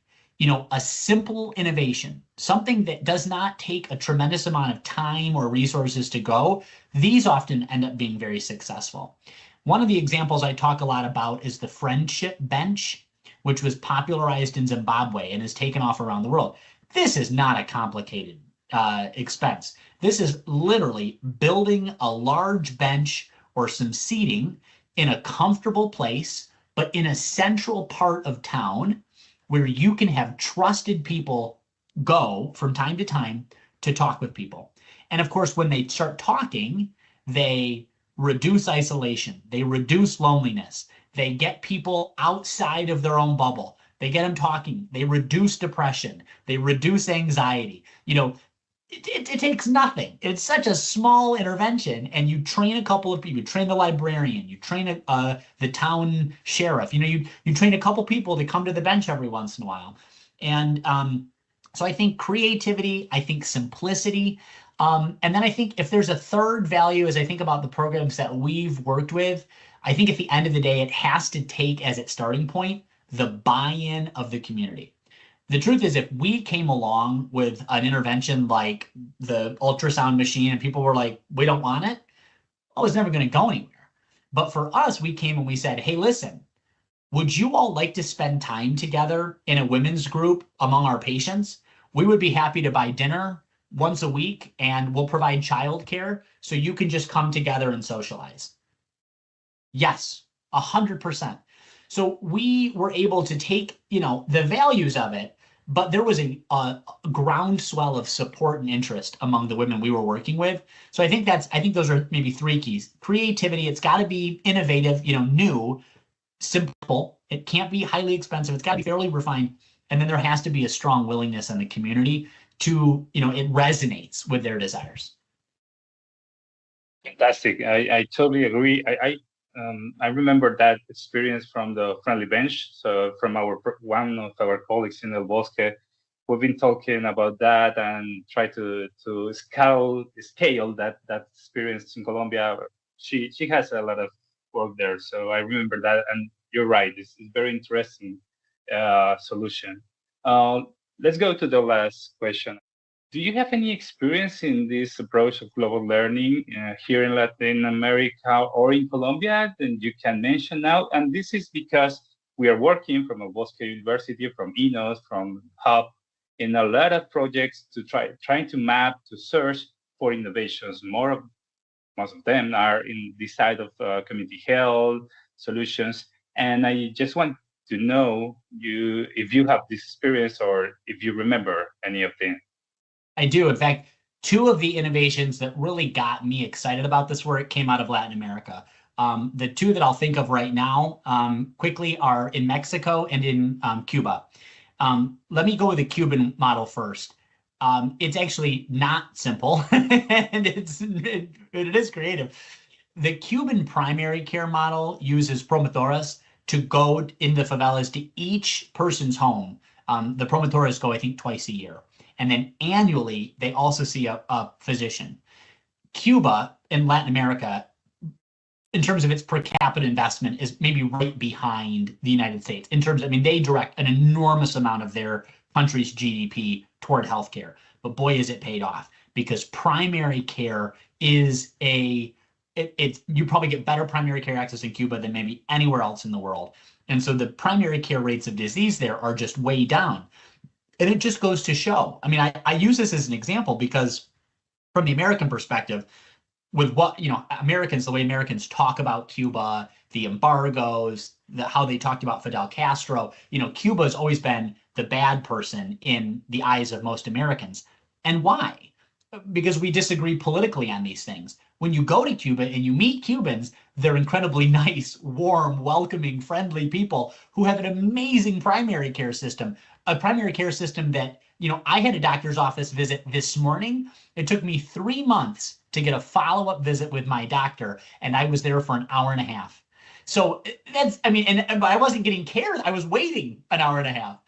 A simple innovation, something that does not take a tremendous amount of time or resources to go, these often end up being very successful. One of the examples I talk a lot about is the friendship bench, which was popularized in Zimbabwe and is taken off around the world. This is not a complicated expense. This is literally building a large bench or some seating in a comfortable place, but in a central part of town where you can have trusted people go from time to time to talk with people. And of course, when they start talking, they reduce isolation, they reduce loneliness, they get people outside of their own bubble, they get them talking, they reduce depression, they reduce anxiety. It takes nothing. It's such a small intervention, and you train a couple of people. You train the librarian. You train the town sheriff. You train a couple people to come to the bench every once in a while. And so I think creativity, I think simplicity, and then I think if there's a third value, as I think about the programs that we've worked with, I think at the end of the day, it has to take as its starting point the buy-in of the community. The truth is, if we came along with an intervention like the ultrasound machine and people were like, we don't want it, well, it's never going to go anywhere. But for us, we came and we said, hey, listen, would you all like to spend time together in a women's group among our patients? We would be happy to buy dinner once a week, and we'll provide childcare so you can just come together and socialize. Yes, 100%. So we were able to take, the values of it, but there was a groundswell of support and interest among the women we were working with. So I think those are maybe three keys. Creativity, it's got to be innovative, new, simple. It can't be highly expensive. It's got to be fairly refined. And then there has to be a strong willingness in the community to, it resonates with their desires. Fantastic. I totally agree. I remember that experience from the Friendly Bench. So from one of our colleagues in El Bosque, we've been talking about that and try to scale that experience in Colombia. She has a lot of work there, so I remember that. And you're right, this is very interesting solution. Let's go to the last question. Do you have any experience in this approach of global learning here in Latin America or in Colombia? Then you can mention now. And this is because we are working from El Bosque University, from INOS, from Hub, in a lot of projects to trying to map, to search for innovations. Most of them are in the side of community health solutions. And I just want to know if you have this experience or if you remember any of them. I do. In fact, two of the innovations that really got me excited about this work came out of Latin America. The two that I'll think of right now quickly are in Mexico and in Cuba. Let me go with the Cuban model first. It's actually not simple, and it is creative. The Cuban primary care model uses promotoras to go into favelas to each person's home. The promotoras go, I think, twice a year. And then annually, they also see a physician. Cuba in Latin America in terms of its per capita investment, is maybe right behind the United States. In terms, I mean, they direct an enormous amount of their country's GDP toward healthcare. But boy, is it paid off, because primary care is you probably get better primary care access in Cuba than maybe anywhere else in the world. And so the primary care rates of disease there are just way down. And it just goes to show. I mean, I use this as an example because from the American perspective, with what, Americans, the way Americans talk about Cuba, the embargoes, how they talked about Fidel Castro, Cuba has always been the bad person in the eyes of most Americans. And why? Because we disagree politically on these things. When you go to Cuba and you meet Cubans, they're incredibly nice, warm, welcoming, friendly people who have an amazing primary care system, a primary care system that, I had a doctor's office visit this morning. It took me 3 months to get a follow-up visit with my doctor, and I was there for an hour and a half. So but I wasn't getting care. I was waiting an hour and a half.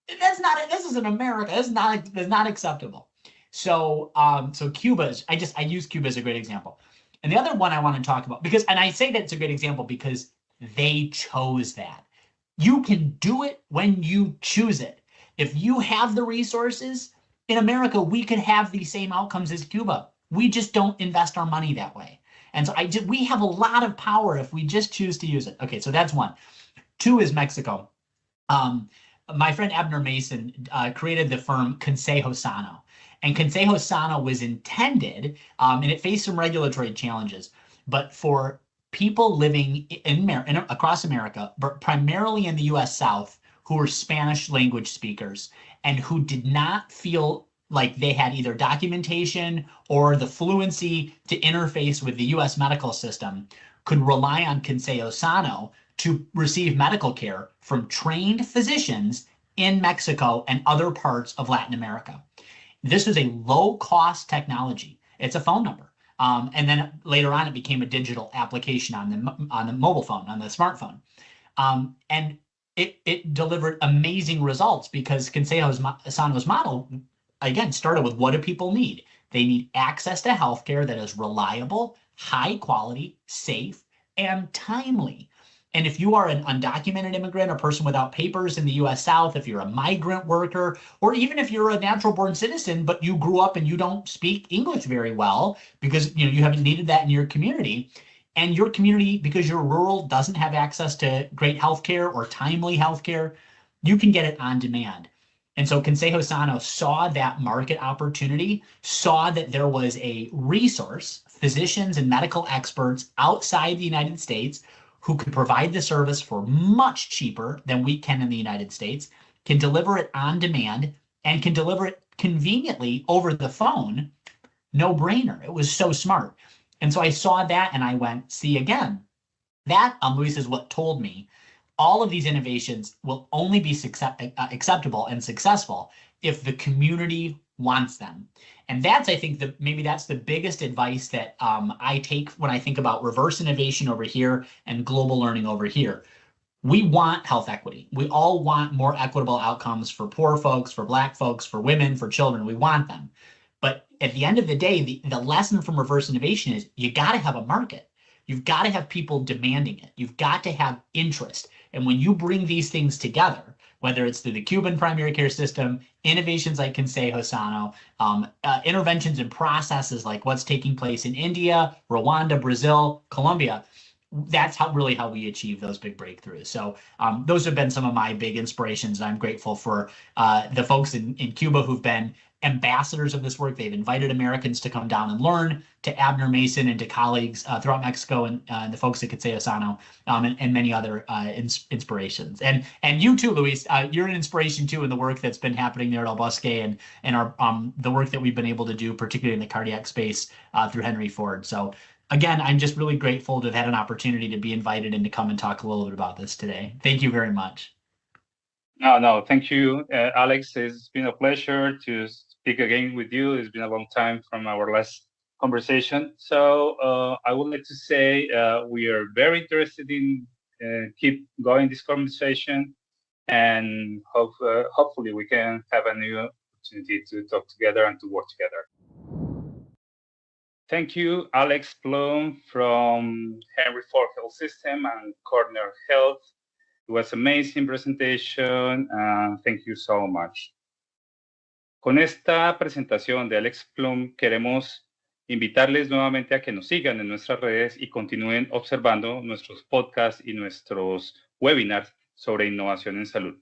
This is in America. That's not acceptable. So Cuba's, I use Cuba as a great example. And the other one I want to talk about, and I say that it's a great example because they chose that. You can do it when you choose it. If you have the resources, in America, we could have the same outcomes as Cuba. We just don't invest our money that way. And so we have a lot of power if we just choose to use it. Okay, so that's one. 2 is Mexico. My friend Abner Mason created the firm Consejo Sano. And Consejo Sano was intended, and it faced some regulatory challenges, but for people living across America, but primarily in the US South, who were Spanish language speakers and who did not feel like they had either documentation or the fluency to interface with the US medical system, could rely on Consejo Sano to receive medical care from trained physicians in Mexico and other parts of Latin America. This was a low-cost technology. It's a phone number. And then later on, it became a digital application on the mobile phone, on the smartphone. And it delivered amazing results because Consejo Sano's model, again, started with, what do people need? They need access to healthcare that is reliable, high quality, safe, and timely. And if you are an undocumented immigrant, a person without papers in the US South, if you're a migrant worker, or even if you're a natural born citizen, but you grew up and you don't speak English very well because you haven't needed that in your community, and your community, because you're rural, doesn't have access to great healthcare or timely healthcare, you can get it on demand. And so Consejo Sano saw that market opportunity, saw that there was a resource, physicians and medical experts outside the United States who could provide the service for much cheaper than we can in the United States, can deliver it on demand, and can deliver it conveniently over the phone. No brainer. It was so smart. And so I saw that and I went, see, again, that, Luis, is what told me all of these innovations will only be acceptable and successful if the community wants them. And that's, I think, maybe that's the biggest advice that I take when I think about reverse innovation over here and global learning over here. We want health equity. We all want more equitable outcomes for poor folks, for Black folks, for women, for children. We want them. But at the end of the day, the lesson from reverse innovation is you got to have a market. You've got to have people demanding it. You've got to have interest. And when you bring these things together, whether it's through the Cuban primary care system, innovations like Consejo Sano, interventions and processes like what's taking place in India, Rwanda, Brazil, Colombia, that's how we achieve those big breakthroughs. So those have been some of my big inspirations. And I'm grateful for the folks in Cuba who've been ambassadors of this work. They've invited Americans to come down and learn, to Abner Mason and to colleagues throughout Mexico and the folks at Consejo Sano and many other inspirations. And you too, Luis, you're an inspiration too in the work that's been happening there at El Bosque and our the work that we've been able to do, particularly in the cardiac space through Henry Ford. So again, I'm just really grateful to have had an opportunity to be invited and to come and talk a little bit about this today. Thank you very much. No, thank you, Alex. It's been a pleasure to speak again with you. It's been a long time from our last conversation. So I would like to say we are very interested in keep going this conversation, and hopefully we can have a new opportunity to talk together and to work together. Thank you, Alex Blum from Henry Ford Health System and Corner Health. It was an amazing presentation. Thank you so much. Con esta presentación de Alex Blum queremos invitarles nuevamente a que nos sigan en nuestras redes y continúen observando nuestros podcasts y nuestros webinars sobre innovación en salud.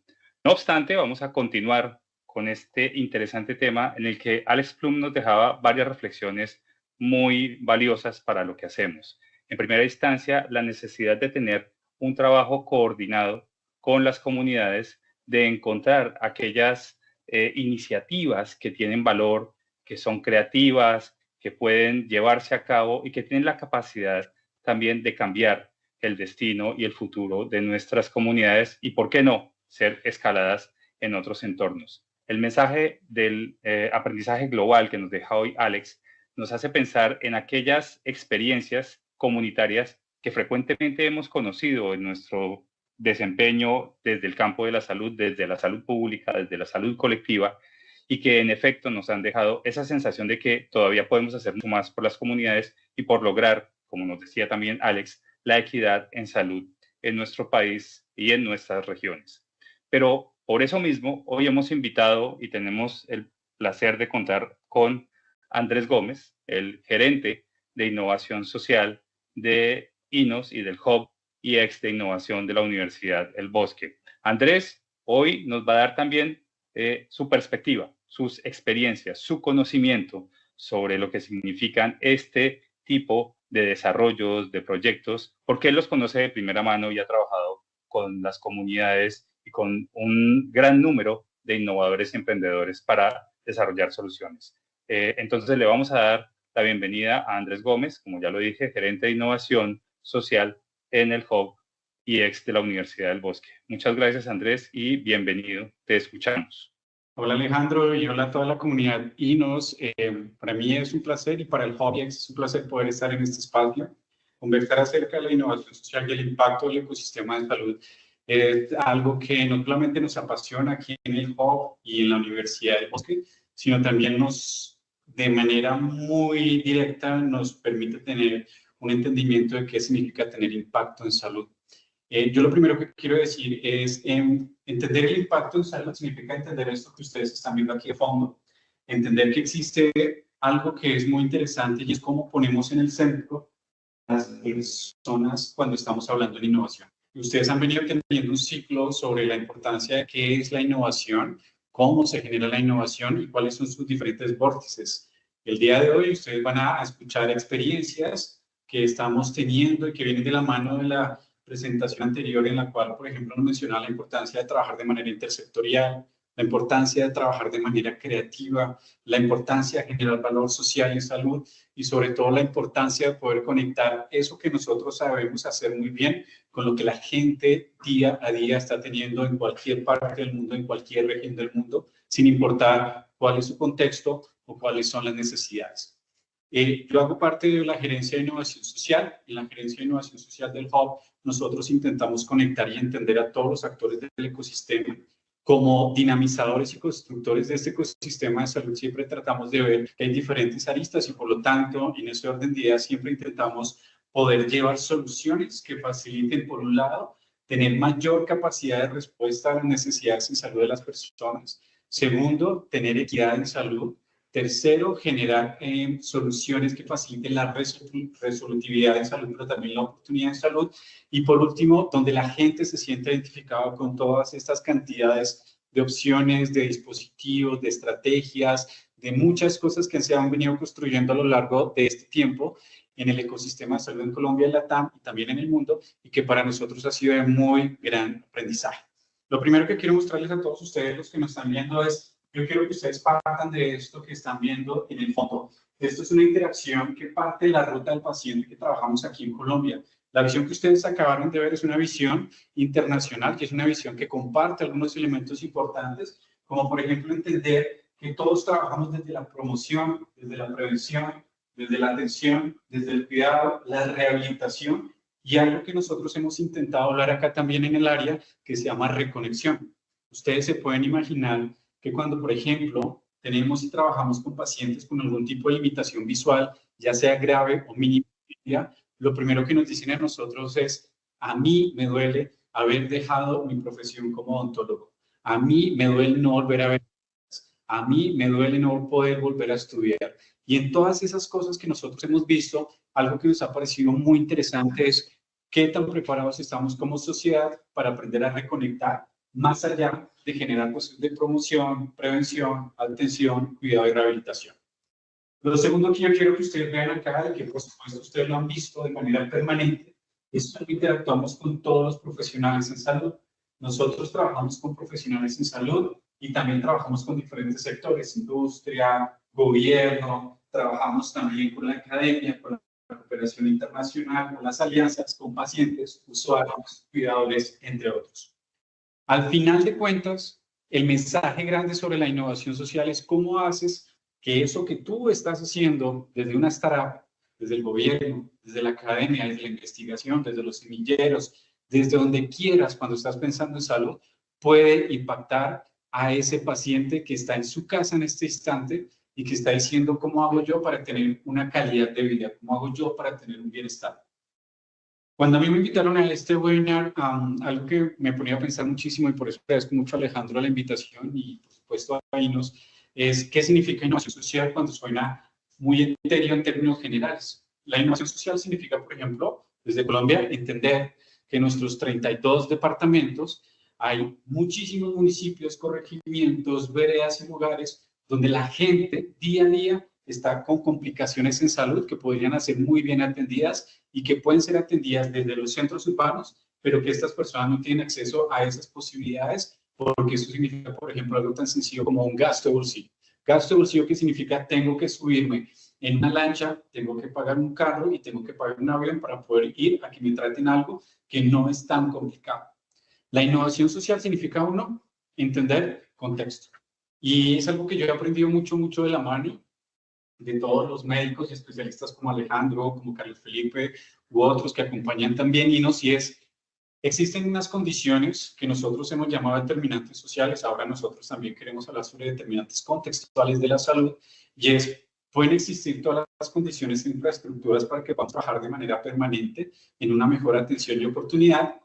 No obstante, vamos a continuar con este interesante tema en el que Alex Blum nos dejaba varias reflexiones muy valiosas para lo que hacemos. En primera instancia, la necesidad de tener un trabajo coordinado con las comunidades, de encontrar aquellas iniciativas que tienen valor, que son creativas, que pueden llevarse a cabo y que tienen la capacidad también de cambiar el destino y el futuro de nuestras comunidades y, ¿por qué no?, ser escaladas en otros entornos. El mensaje del aprendizaje global que nos deja hoy Alex nos hace pensar en aquellas experiencias comunitarias que frecuentemente hemos conocido en nuestro desempeño desde el campo de la salud, desde la salud pública, desde la salud colectiva, y que en efecto nos han dejado esa sensación de que todavía podemos hacer mucho más por las comunidades y por lograr, como nos decía también Alex, la equidad en salud en nuestro país y en nuestras regiones. Pero por eso mismo, hoy hemos invitado y tenemos el placer de contar con Andrés Gómez, el gerente de innovación social de INOS y del Hub IX de innovación de la Universidad El Bosque. Andrés hoy nos va a dar también su perspectiva, sus experiencias, su conocimiento sobre lo que significan este tipo de desarrollos, de proyectos, porque él los conoce de primera mano y ha trabajado con las comunidades y con un gran número de innovadores y emprendedores para desarrollar soluciones. Entonces le vamos a dar la bienvenida a Andrés Gómez, como ya lo dije, gerente de innovación social en el Hub IX de la Universidad del Bosque. Muchas gracias, Andrés, y bienvenido. Te escuchamos. Hola, Alejandro, y hola a toda la comunidad INOS. Para mí es un placer y para el Hub IX es un placer poder estar en este espacio. Conversar acerca de la innovación social y el impacto del ecosistema de salud es algo que no solamente nos apasiona aquí en el Hub y en la Universidad del Bosque, sino también de manera muy directa nos permite tener un entendimiento de qué significa tener impacto en salud. Yo lo primero que quiero decir es entender el impacto en salud significa entender esto que ustedes están viendo aquí de fondo, entender que existe algo que es muy interesante y es cómo ponemos en el centro a las personas cuando estamos hablando de innovación. Ustedes han venido teniendo un ciclo sobre la importancia de qué es la innovación, cómo se genera la innovación y cuáles son sus diferentes vórtices. El día de hoy ustedes van a escuchar experiencias que estamos teniendo y que vienen de la mano de la presentación anterior, en la cual, por ejemplo, nos mencionaba la importancia de trabajar de manera intersectorial, la importancia de trabajar de manera creativa, la importancia de generar valor social en salud y sobre todo la importancia de poder conectar eso que nosotros sabemos hacer muy bien con lo que la gente día a día está teniendo en cualquier parte del mundo, en cualquier región del mundo, sin importar cuál es su contexto o cuáles son las necesidades. Yo hago parte de la gerencia de innovación social. En la gerencia de innovación social del Hub, nosotros intentamos conectar y entender a todos los actores del ecosistema. Como dinamizadores y constructores de este ecosistema de salud, siempre tratamos de ver que hay diferentes aristas y, por lo tanto, en ese orden de ideas siempre intentamos poder llevar soluciones que faciliten, por un lado, tener mayor capacidad de respuesta a las necesidades en salud de las personas. Segundo, tener equidad en salud. Tercero, generar soluciones que faciliten la resolutividad en salud, pero también la oportunidad en salud. Y por último, donde la gente se siente identificada con todas estas cantidades de opciones, de dispositivos, de estrategias, de muchas cosas que se han venido construyendo a lo largo de este tiempo en el ecosistema de salud en Colombia, en la TAM y también en el mundo, y que para nosotros ha sido de muy gran aprendizaje. Lo primero que quiero mostrarles a todos ustedes, los que nos están viendo, es yo quiero que ustedes partan de esto que están viendo en el fondo. Esto es una interacción que parte de la ruta del paciente que trabajamos aquí en Colombia. La visión que ustedes acabaron de ver es una visión internacional, que es una visión que comparte algunos elementos importantes, como por ejemplo entender que todos trabajamos desde la promoción, desde la prevención, desde la atención, desde el cuidado, la rehabilitación y algo que nosotros hemos intentado hablar acá también en el área que se llama reconexión. Ustedes se pueden imaginar que cuando, por ejemplo, tenemos y trabajamos con pacientes con algún tipo de limitación visual, ya sea grave o mínima, lo primero que nos dicen a nosotros es: a mí me duele haber dejado mi profesión como odontólogo, a mí me duele no volver a ver, a mí me duele no poder volver a estudiar. Y en todas esas cosas que nosotros hemos visto, algo que nos ha parecido muy interesante es qué tan preparados estamos como sociedad para aprender a reconectar, más allá de generar procesos de promoción, prevención, atención, cuidado y rehabilitación. Lo segundo que yo quiero que ustedes vean acá, y que por supuesto ustedes lo han visto de manera permanente, es cómo interactuamos con todos los profesionales en salud. Nosotros trabajamos con profesionales en salud y también trabajamos con diferentes sectores: industria, gobierno, trabajamos también con la academia, con la cooperación internacional, con las alianzas, con pacientes, usuarios, cuidadores, entre otros. Al final de cuentas, el mensaje grande sobre la innovación social es cómo haces que eso que tú estás haciendo desde una startup, desde el gobierno, desde la academia, desde la investigación, desde los semilleros, desde donde quieras cuando estás pensando en salud, puede impactar a ese paciente que está en su casa en este instante y que está diciendo: ¿cómo hago yo para tener una calidad de vida? ¿Cómo hago yo para tener un bienestar? Cuando a mí me invitaron a este webinar, algo que me ponía a pensar muchísimo, y por eso agradezco mucho a Alejandro la invitación y por supuesto a Inos, es qué significa innovación social cuando suena muy etéreo en términos generales. La innovación social significa, por ejemplo, desde Colombia, entender que en nuestros 32 departamentos hay muchísimos municipios, corregimientos, veredas y lugares donde la gente día a día está con complicaciones en salud que podrían ser muy bien atendidas y que pueden ser atendidas desde los centros urbanos, pero que estas personas no tienen acceso a esas posibilidades, porque eso significa, por ejemplo, algo tan sencillo como un gasto de bolsillo. Gasto de bolsillo que significa: tengo que subirme en una lancha, tengo que pagar un carro y tengo que pagar un avión para poder ir a que me traten algo que no es tan complicado. La innovación social significa, uno, entender contexto. Y es algo que yo he aprendido mucho de la mano de todos los médicos y especialistas como Alejandro, como Carlos Felipe u otros que acompañan también Inos, y es: existen unas condiciones que nosotros hemos llamado determinantes sociales. Ahora nosotros también queremos hablar sobre determinantes contextuales de la salud, y es: pueden existir todas las condiciones e infraestructuras para que podamos trabajar de manera permanente en una mejor atención y oportunidad,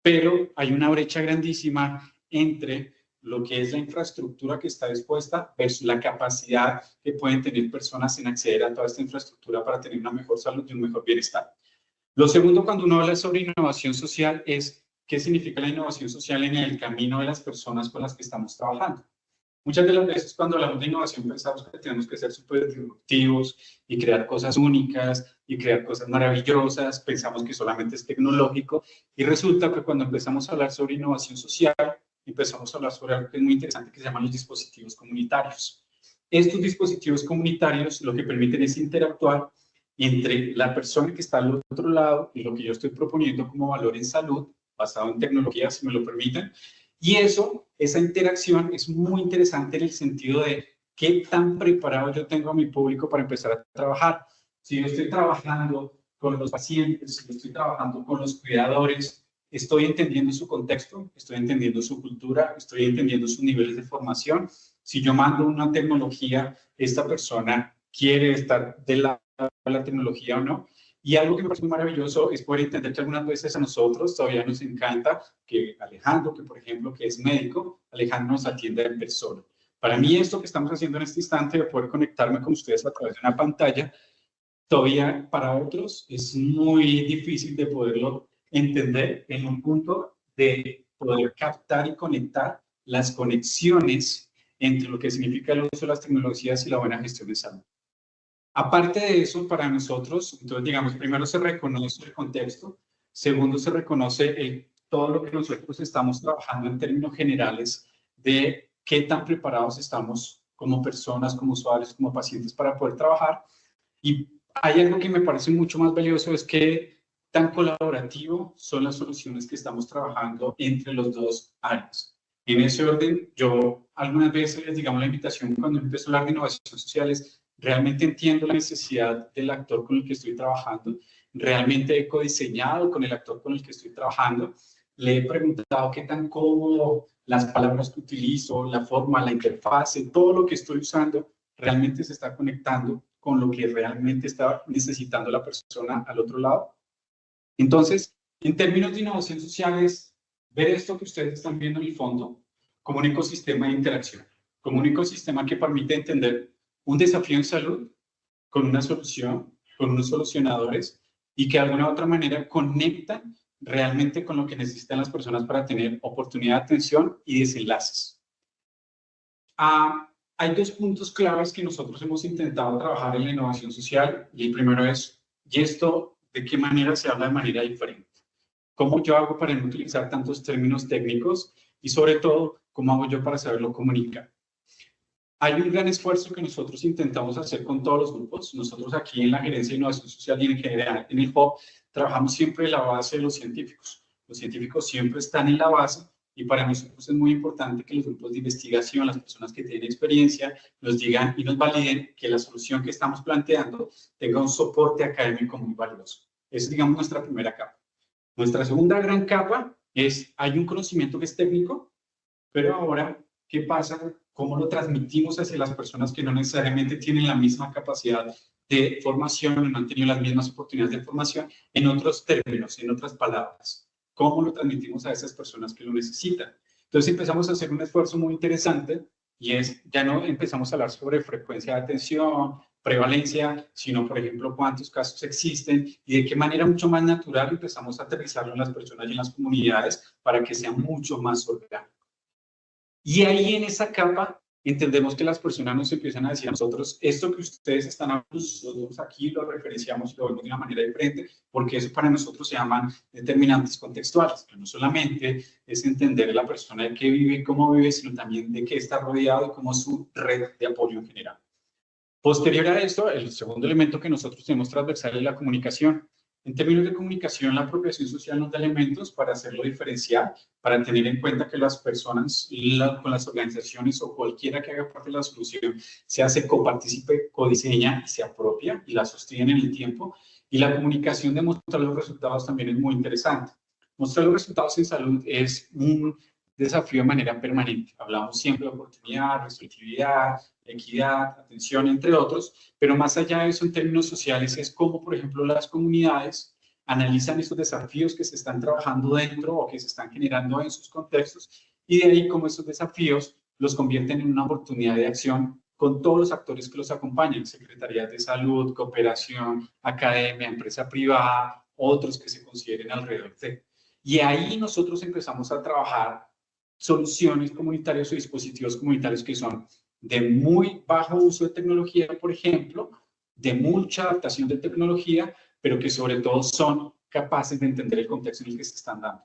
pero hay una brecha grandísima entre lo que es la infraestructura que está dispuesta versus la capacidad que pueden tener personas en acceder a toda esta infraestructura para tener una mejor salud y un mejor bienestar. Lo segundo, cuando uno habla sobre innovación social, es qué significa la innovación social en el camino de las personas con las que estamos trabajando. Muchas de las veces cuando hablamos de innovación pensamos que tenemos que ser súper disruptivos y crear cosas únicas y crear cosas maravillosas, pensamos que solamente es tecnológico, y resulta que cuando empezamos a hablar sobre innovación social, empezamos a hablar sobre algo que es muy interesante, que se llaman los dispositivos comunitarios. Estos dispositivos comunitarios lo que permiten es interactuar entre la persona que está al otro lado y lo que yo estoy proponiendo como valor en salud, basado en tecnología, si me lo permiten. Y esa interacción es muy interesante en el sentido de qué tan preparado yo tengo a mi público para empezar a trabajar. Si yo estoy trabajando con los pacientes, si yo estoy trabajando con los cuidadores, estoy entendiendo su contexto, estoy entendiendo su cultura, estoy entendiendo sus niveles de formación. Si yo mando una tecnología, esta persona quiere estar del lado de la tecnología o no. Y algo que me parece muy maravilloso es poder entender que algunas veces a nosotros todavía nos encanta que Alejandro, que por ejemplo, que es médico, Alejandro nos atienda en persona. Para mí esto que estamos haciendo en este instante de poder conectarme con ustedes a través de una pantalla, todavía para otros es muy difícil de poderlo entender en un punto de poder captar y conectar las conexiones entre lo que significa el uso de las tecnologías y la buena gestión de salud. Aparte de eso, para nosotros, entonces digamos, primero se reconoce el contexto, segundo se reconoce todo lo que nosotros estamos trabajando en términos generales de qué tan preparados estamos como personas, como usuarios, como pacientes para poder trabajar. Y hay algo que me parece mucho más valioso, es que tan colaborativo son las soluciones que estamos trabajando entre los dos áreas. En ese orden, yo algunas veces les digamos la invitación cuando empiezo a hablar de innovación sociales, realmente entiendo la necesidad del actor con el que estoy trabajando, realmente he codiseñado con el actor con el que estoy trabajando, le he preguntado qué tan cómodo las palabras que utilizo, la forma, la interfase, todo lo que estoy usando realmente se está conectando con lo que realmente está necesitando la persona al otro lado. Entonces, en términos de innovación social es ver esto que ustedes están viendo en el fondo como un ecosistema de interacción, como un ecosistema que permite entender un desafío en salud con una solución, con unos solucionadores y que de alguna u otra manera conectan realmente con lo que necesitan las personas para tener oportunidad de atención y desenlaces. Hay dos puntos claves que nosotros hemos intentado trabajar en la innovación social y el primero es, ¿y esto de qué manera se habla de manera diferente? ¿Cómo yo hago para no utilizar tantos términos técnicos? Y sobre todo, ¿cómo hago yo para saberlo comunicar? Hay un gran esfuerzo que nosotros intentamos hacer con todos los grupos. Nosotros aquí en la Gerencia de Innovación Social y en general en el Hub trabajamos siempre en la base de los científicos. Los científicos siempre están en la base y para nosotros es muy importante que los grupos de investigación, las personas que tienen experiencia, nos digan y nos validen que la solución que estamos planteando tenga un soporte académico muy valioso. Esa es, digamos, nuestra primera capa. Nuestra segunda gran capa es, hay un conocimiento que es técnico, pero ahora, ¿qué pasa? ¿Cómo lo transmitimos hacia las personas que no necesariamente tienen la misma capacidad de formación, no han tenido las mismas oportunidades de formación, en otros términos, en otras palabras? ¿Cómo lo transmitimos a esas personas que lo necesitan? Entonces empezamos a hacer un esfuerzo muy interesante y es, ya no empezamos a hablar sobre frecuencia de atención, prevalencia, sino, por ejemplo, cuántos casos existen y de qué manera mucho más natural empezamos a aterrizarlo en las personas y en las comunidades para que sea mucho más orgánico. Y ahí en esa capa entendemos que las personas nos empiezan a decir a nosotros, esto que ustedes están hablando, nosotros aquí lo referenciamos y lo vemos de una manera diferente, porque eso para nosotros se llaman determinantes contextuales, que no solamente es entender a la persona de qué vive y cómo vive, sino también de qué está rodeado y cómo es su red de apoyo en general. Posterior a esto, el segundo elemento que nosotros tenemos transversal es la comunicación. En términos de comunicación, la apropiación social nos da elementos para hacerlo diferencial, para tener en cuenta que las personas con las organizaciones o cualquiera que haga parte de la solución se hace copartícipe, codiseña y se apropia y la sostiene en el tiempo. Y la comunicación de mostrar los resultados también es muy interesante. Mostrar los resultados en salud es un desafío de manera permanente. Hablamos siempre de oportunidad, resolutividad, equidad, atención, entre otros, pero más allá de eso en términos sociales es cómo, por ejemplo, las comunidades analizan estos desafíos que se están trabajando dentro o que se están generando en sus contextos y de ahí cómo esos desafíos los convierten en una oportunidad de acción con todos los actores que los acompañan, secretarías de salud, cooperación, academia, empresa privada, otros que se consideren alrededor de. Y ahí nosotros empezamos a trabajar soluciones comunitarias o dispositivos comunitarios que son de muy bajo uso de tecnología, por ejemplo, de mucha adaptación de tecnología, pero que sobre todo son capaces de entender el contexto en el que se están dando.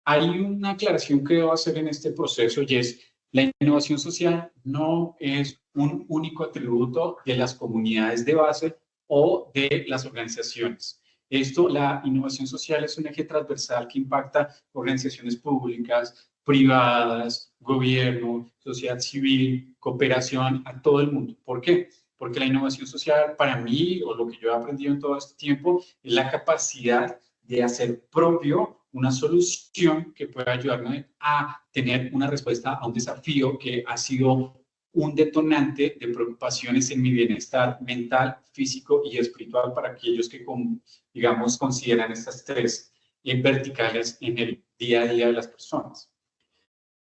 Hay una aclaración que debo hacer en este proceso y es, la innovación social no es un único atributo de las comunidades de base o de las organizaciones. Esto, la innovación social es un eje transversal que impacta organizaciones públicas, privadas, gobierno, sociedad civil, cooperación, a todo el mundo. ¿Por qué? Porque la innovación social, para mí, o lo que yo he aprendido en todo este tiempo, es la capacidad de hacer propio una solución que pueda ayudarme a tener una respuesta a un desafío que ha sido un detonante de preocupaciones en mi bienestar mental, físico y espiritual para aquellos que, digamos, consideran estas tres verticales en el día a día de las personas.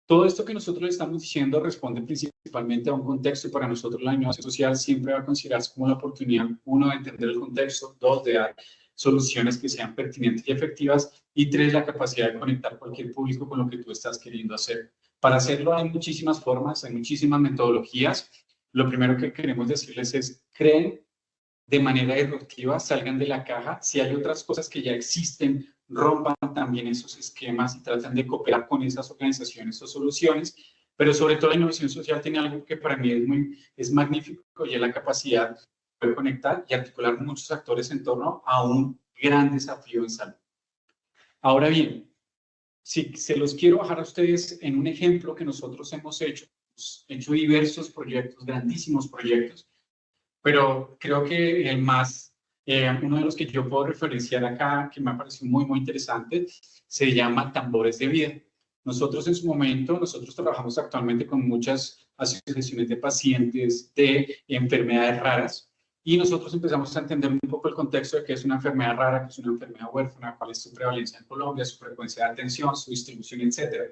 Todo esto que nosotros estamos diciendo responde principalmente a un contexto y para nosotros la innovación social siempre va a considerarse como la oportunidad, uno, de entender el contexto, dos, de dar soluciones que sean pertinentes y efectivas y tres, la capacidad de conectar cualquier público con lo que tú estás queriendo hacer. Para hacerlo hay muchísimas formas, hay muchísimas metodologías. Lo primero que queremos decirles es, creen de manera disruptiva, salgan de la caja. Si hay otras cosas que ya existen, rompan también esos esquemas y tratan de cooperar con esas organizaciones o soluciones. Pero sobre todo la innovación social tiene algo que para mí es magnífico y es la capacidad de conectar y articular muchos actores en torno a un gran desafío en salud. Ahora bien, si se los quiero bajar a ustedes en un ejemplo que nosotros hemos hecho diversos proyectos, grandísimos proyectos, pero creo que el más, uno de los que yo puedo referenciar acá, que me ha parecido muy, muy interesante, se llama Tambores de Vida. Nosotros en su momento, nosotros trabajamos actualmente con muchas asociaciones de pacientes de enfermedades raras Y nosotros empezamos a entender un poco el contexto de que es una enfermedad rara, que es una enfermedad huérfana, cuál es su prevalencia en Colombia, su frecuencia de atención, su distribución, etc.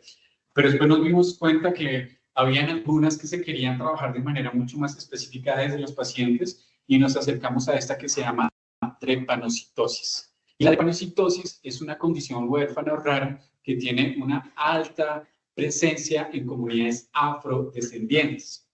Pero después nos dimos cuenta que habían algunas que se querían trabajar de manera mucho más específica desde los pacientes y nos acercamos a esta que se llama drepanocitosis. Y la drepanocitosis es una condición huérfana o rara que tiene una alta presencia en comunidades afrodescendientes.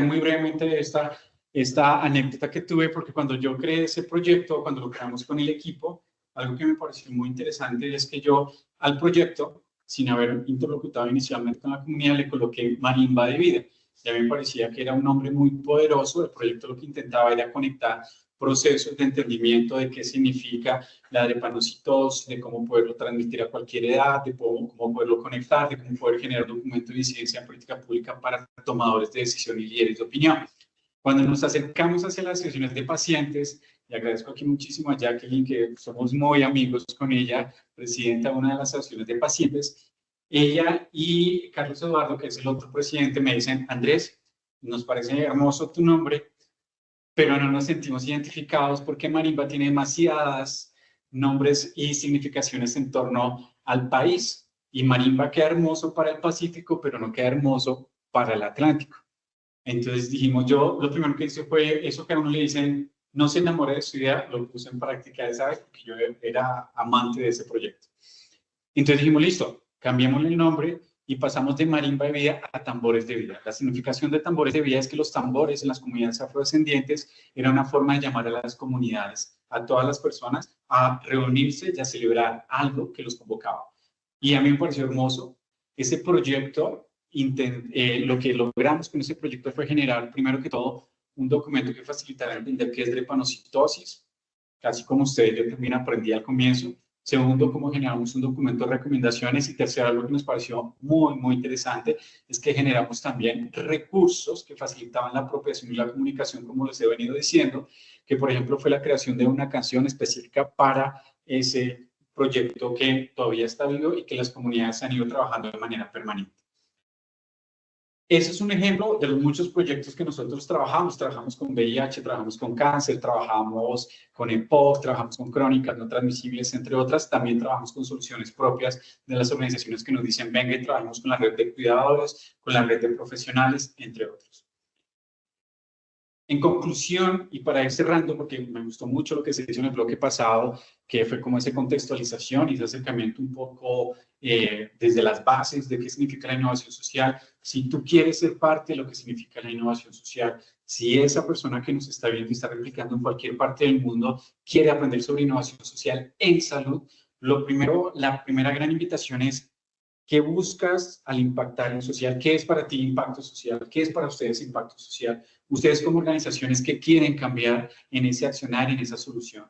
Muy brevemente esta anécdota que tuve, porque cuando yo creé ese proyecto, cuando lo creamos con el equipo, algo que me pareció muy interesante es que yo al proyecto, sin haber interlocutado inicialmente con la comunidad, le coloqué marimba de vida. Ya me parecía que era un nombre muy poderoso. El proyecto lo que intentaba era conectar procesos de entendimiento de qué significa la drepanocitosis, de cómo poderlo transmitir a cualquier edad, de cómo poderlo conectar, de cómo poder generar documentos de incidencia en política pública para tomadores de decisión y líderes de opinión. Cuando nos acercamos hacia las sesiones de pacientes, y agradezco aquí muchísimo a Jacqueline, que somos muy amigos con ella, presidenta de una de las asociaciones de pacientes, ella y Carlos Eduardo, que es el otro presidente, me dicen: Andrés, nos parece hermoso tu nombre, pero no nos sentimos identificados porque marimba tiene demasiadas nombres y significaciones en torno al país. Y marimba queda hermoso para el Pacífico, pero no queda hermoso para el Atlántico. Entonces dijimos, yo lo primero que hice fue eso que a uno le dicen, no se enamore de su idea, lo puse en práctica esa vez porque yo era amante de ese proyecto. Entonces dijimos, listo, cambiémosle el nombre y pasamos de marimba de vida a tambores de vida. La significación de tambores de vida es que los tambores en las comunidades afrodescendientes era una forma de llamar a las comunidades, a todas las personas, a reunirse y a celebrar algo que los convocaba. Y a mí me pareció hermoso ese proyecto. Lo que logramos con ese proyecto fue generar, primero que todo, un documento que facilitara entender qué es drepanocitosis, casi como ustedes, yo también aprendí al comienzo. Segundo, cómo generamos un documento de recomendaciones. Y tercero, algo que nos pareció muy, muy interesante, es que generamos también recursos que facilitaban la apropiación y la comunicación, como les he venido diciendo, que por ejemplo fue la creación de una canción específica para ese proyecto que todavía está vivo y que las comunidades han ido trabajando de manera permanente. Ese es un ejemplo de los muchos proyectos que nosotros trabajamos. Trabajamos con VIH, trabajamos con cáncer, trabajamos con EPOC, trabajamos con crónicas no transmisibles, entre otras. También trabajamos con soluciones propias de las organizaciones que nos dicen, venga, y trabajamos con la red de cuidadores, con la red de profesionales, entre otros. En conclusión, y para ir cerrando, porque me gustó mucho lo que se hizo en el bloque pasado, que fue como esa contextualización y ese acercamiento un poco desde las bases de qué significa la innovación social. Si tú quieres ser parte de lo que significa la innovación social, si esa persona que nos está viendo y está replicando en cualquier parte del mundo quiere aprender sobre innovación social en salud, la primera gran invitación es: ¿qué buscas al impactar en social? ¿Qué es para ti impacto social? ¿Qué es para ustedes impacto social? Ustedes como organizaciones, ¿qué quieren cambiar en ese accionar, en esa solución?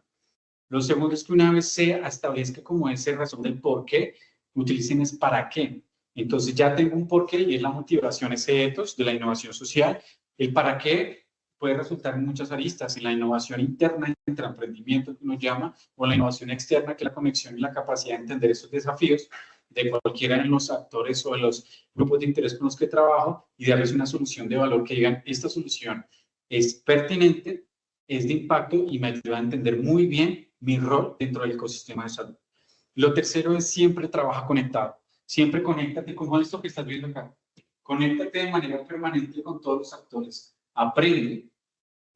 Lo segundo es que una vez se establezca como esa razón del por qué, utilicen es para qué. Entonces ya tengo un por qué y es la motivación, ese ethos de la innovación social. El para qué puede resultar en muchas aristas, en la innovación interna, entre emprendimiento que uno llama, o la innovación externa, que es la conexión y la capacidad de entender esos desafíos de cualquiera de los actores o de los grupos de interés con los que trabajo y darles una solución de valor que digan, esta solución es pertinente, es de impacto y me ayuda a entender muy bien mi rol dentro del ecosistema de salud. Lo tercero es siempre trabaja conectado. Siempre conéctate con esto que estás viendo acá. Conéctate de manera permanente con todos los actores. Aprende,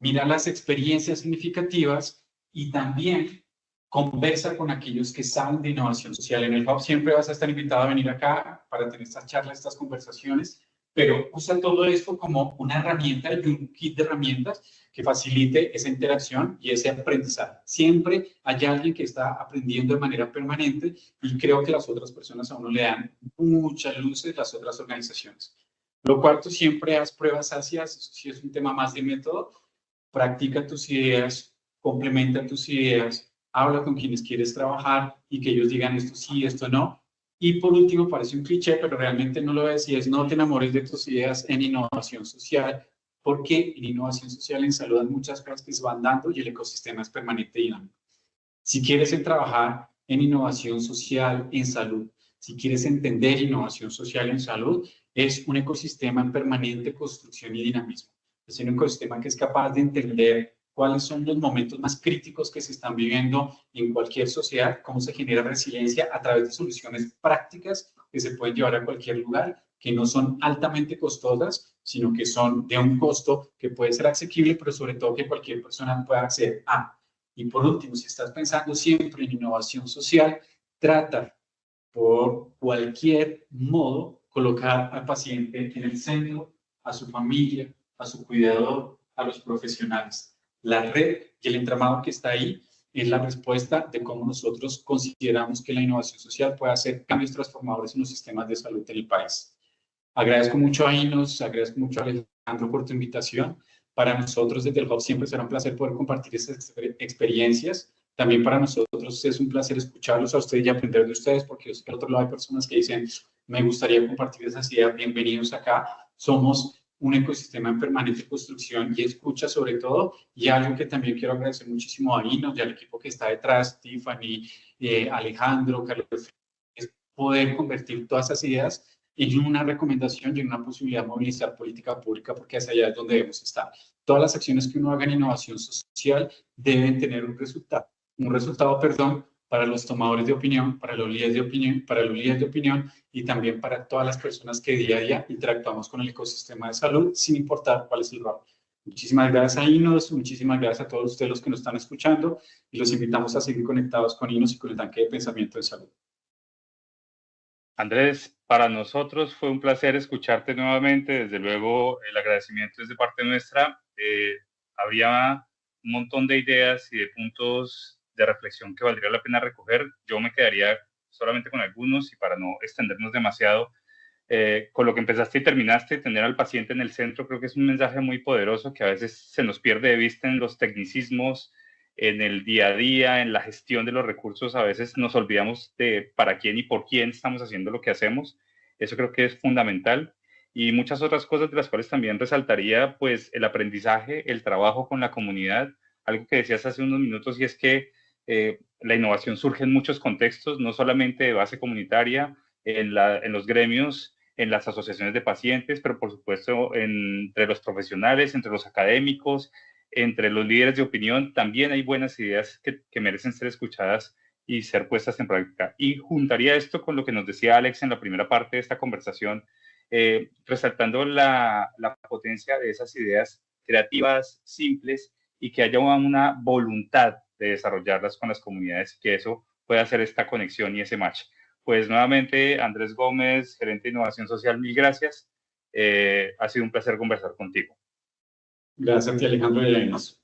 mira las experiencias significativas y también conversa con aquellos que saben de innovación social. En el Hub siempre vas a estar invitado a venir acá para tener estas charlas, estas conversaciones, pero usa todo esto como una herramienta y un kit de herramientas que facilite esa interacción y ese aprendizaje. Siempre hay alguien que está aprendiendo de manera permanente y creo que las otras personas a uno le dan muchas luces, las otras organizaciones. Lo cuarto, siempre haz pruebas ácidas, eso sí es un tema más de método. Practica tus ideas, complementa tus ideas, habla con quienes quieres trabajar y que ellos digan esto sí, esto no. Y por último, parece un cliché, pero realmente no lo es, y es no te enamores de tus ideas en innovación social, porque en innovación social, en salud, hay muchas cosas que se van dando y el ecosistema es permanente y dinámico. Si quieres trabajar en innovación social en salud, si quieres entender innovación social en salud, es un ecosistema en permanente construcción y dinamismo. Es un ecosistema que es capaz de entender cuáles son los momentos más críticos que se están viviendo en cualquier sociedad, cómo se genera resiliencia a través de soluciones prácticas que se pueden llevar a cualquier lugar, que no son altamente costosas, sino que son de un costo que puede ser asequible, pero sobre todo que cualquier persona pueda acceder a. Y por último, si estás pensando siempre en innovación social, trata por cualquier modo colocar al paciente en el centro, a su familia, a su cuidador, a los profesionales. La red y el entramado que está ahí es la respuesta de cómo nosotros consideramos que la innovación social puede hacer cambios transformadores en los sistemas de salud del país. Agradezco mucho a Inos, agradezco mucho a Alejandro por tu invitación. Para nosotros desde el Hub siempre será un placer poder compartir estas experiencias. También para nosotros es un placer escucharlos a ustedes y aprender de ustedes, porque yo sé que al otro lado hay personas que dicen, me gustaría compartir esas ideas, bienvenidos acá. Somos un ecosistema en permanente construcción y escucha sobre todo, y algo que también quiero agradecer muchísimo a Inos y al equipo que está detrás, Tiffany, Alejandro, Carlos, es poder convertir todas esas ideas en una recomendación y en una posibilidad de movilizar política pública, porque hacia allá es donde debemos estar. Todas las acciones que uno haga en innovación social deben tener un resultado, para los tomadores de opinión, para los líderes de opinión y también para todas las personas que día a día interactuamos con el ecosistema de salud, sin importar cuál es el rol. Muchísimas gracias a Inos, muchísimas gracias a todos ustedes los que nos están escuchando y los invitamos a seguir conectados con Inos y con el tanque de pensamiento de salud. Andrés, para nosotros fue un placer escucharte nuevamente. Desde luego, el agradecimiento es de parte nuestra. Habría un montón de ideas y de puntos de reflexión que valdría la pena recoger. Yo me quedaría solamente con algunos y para no extendernos demasiado, con lo que empezaste y terminaste, tener al paciente en el centro, creo que es un mensaje muy poderoso que a veces se nos pierde de vista en los tecnicismos, en el día a día, en la gestión de los recursos. A veces nos olvidamos de para quién y por quién estamos haciendo lo que hacemos. Eso creo que es fundamental. Y muchas otras cosas de las cuales también resaltaría, pues, el aprendizaje, el trabajo con la comunidad. Algo que decías hace unos minutos, y es que la innovación surge en muchos contextos, no solamente de base comunitaria, en los gremios, en las asociaciones de pacientes, pero por supuesto entre los profesionales, entre los académicos, entre los líderes de opinión. También hay buenas ideas que merecen ser escuchadas y ser puestas en práctica. Y juntaría esto con lo que nos decía Alex en la primera parte de esta conversación, resaltando la potencia de esas ideas creativas, simples, y que haya una voluntad de desarrollarlas con las comunidades, que eso pueda hacer esta conexión y ese match. Pues nuevamente, Andrés Gómez, gerente de innovación social, mil gracias. Ha sido un placer conversar contigo. Gracias a ti, Alejandro y a Inos.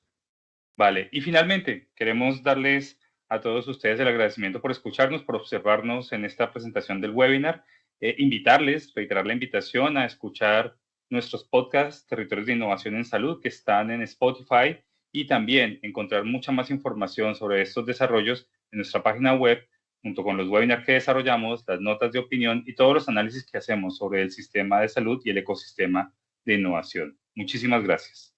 Vale, y finalmente queremos darles a todos ustedes el agradecimiento por escucharnos, por observarnos en esta presentación del webinar, invitarles, reiterar la invitación a escuchar nuestros podcasts Territorios de Innovación en Salud que están en Spotify, y también encontrar mucha más información sobre estos desarrollos en nuestra página web, junto con los webinars que desarrollamos, las notas de opinión y todos los análisis que hacemos sobre el sistema de salud y el ecosistema de innovación. Muchísimas gracias.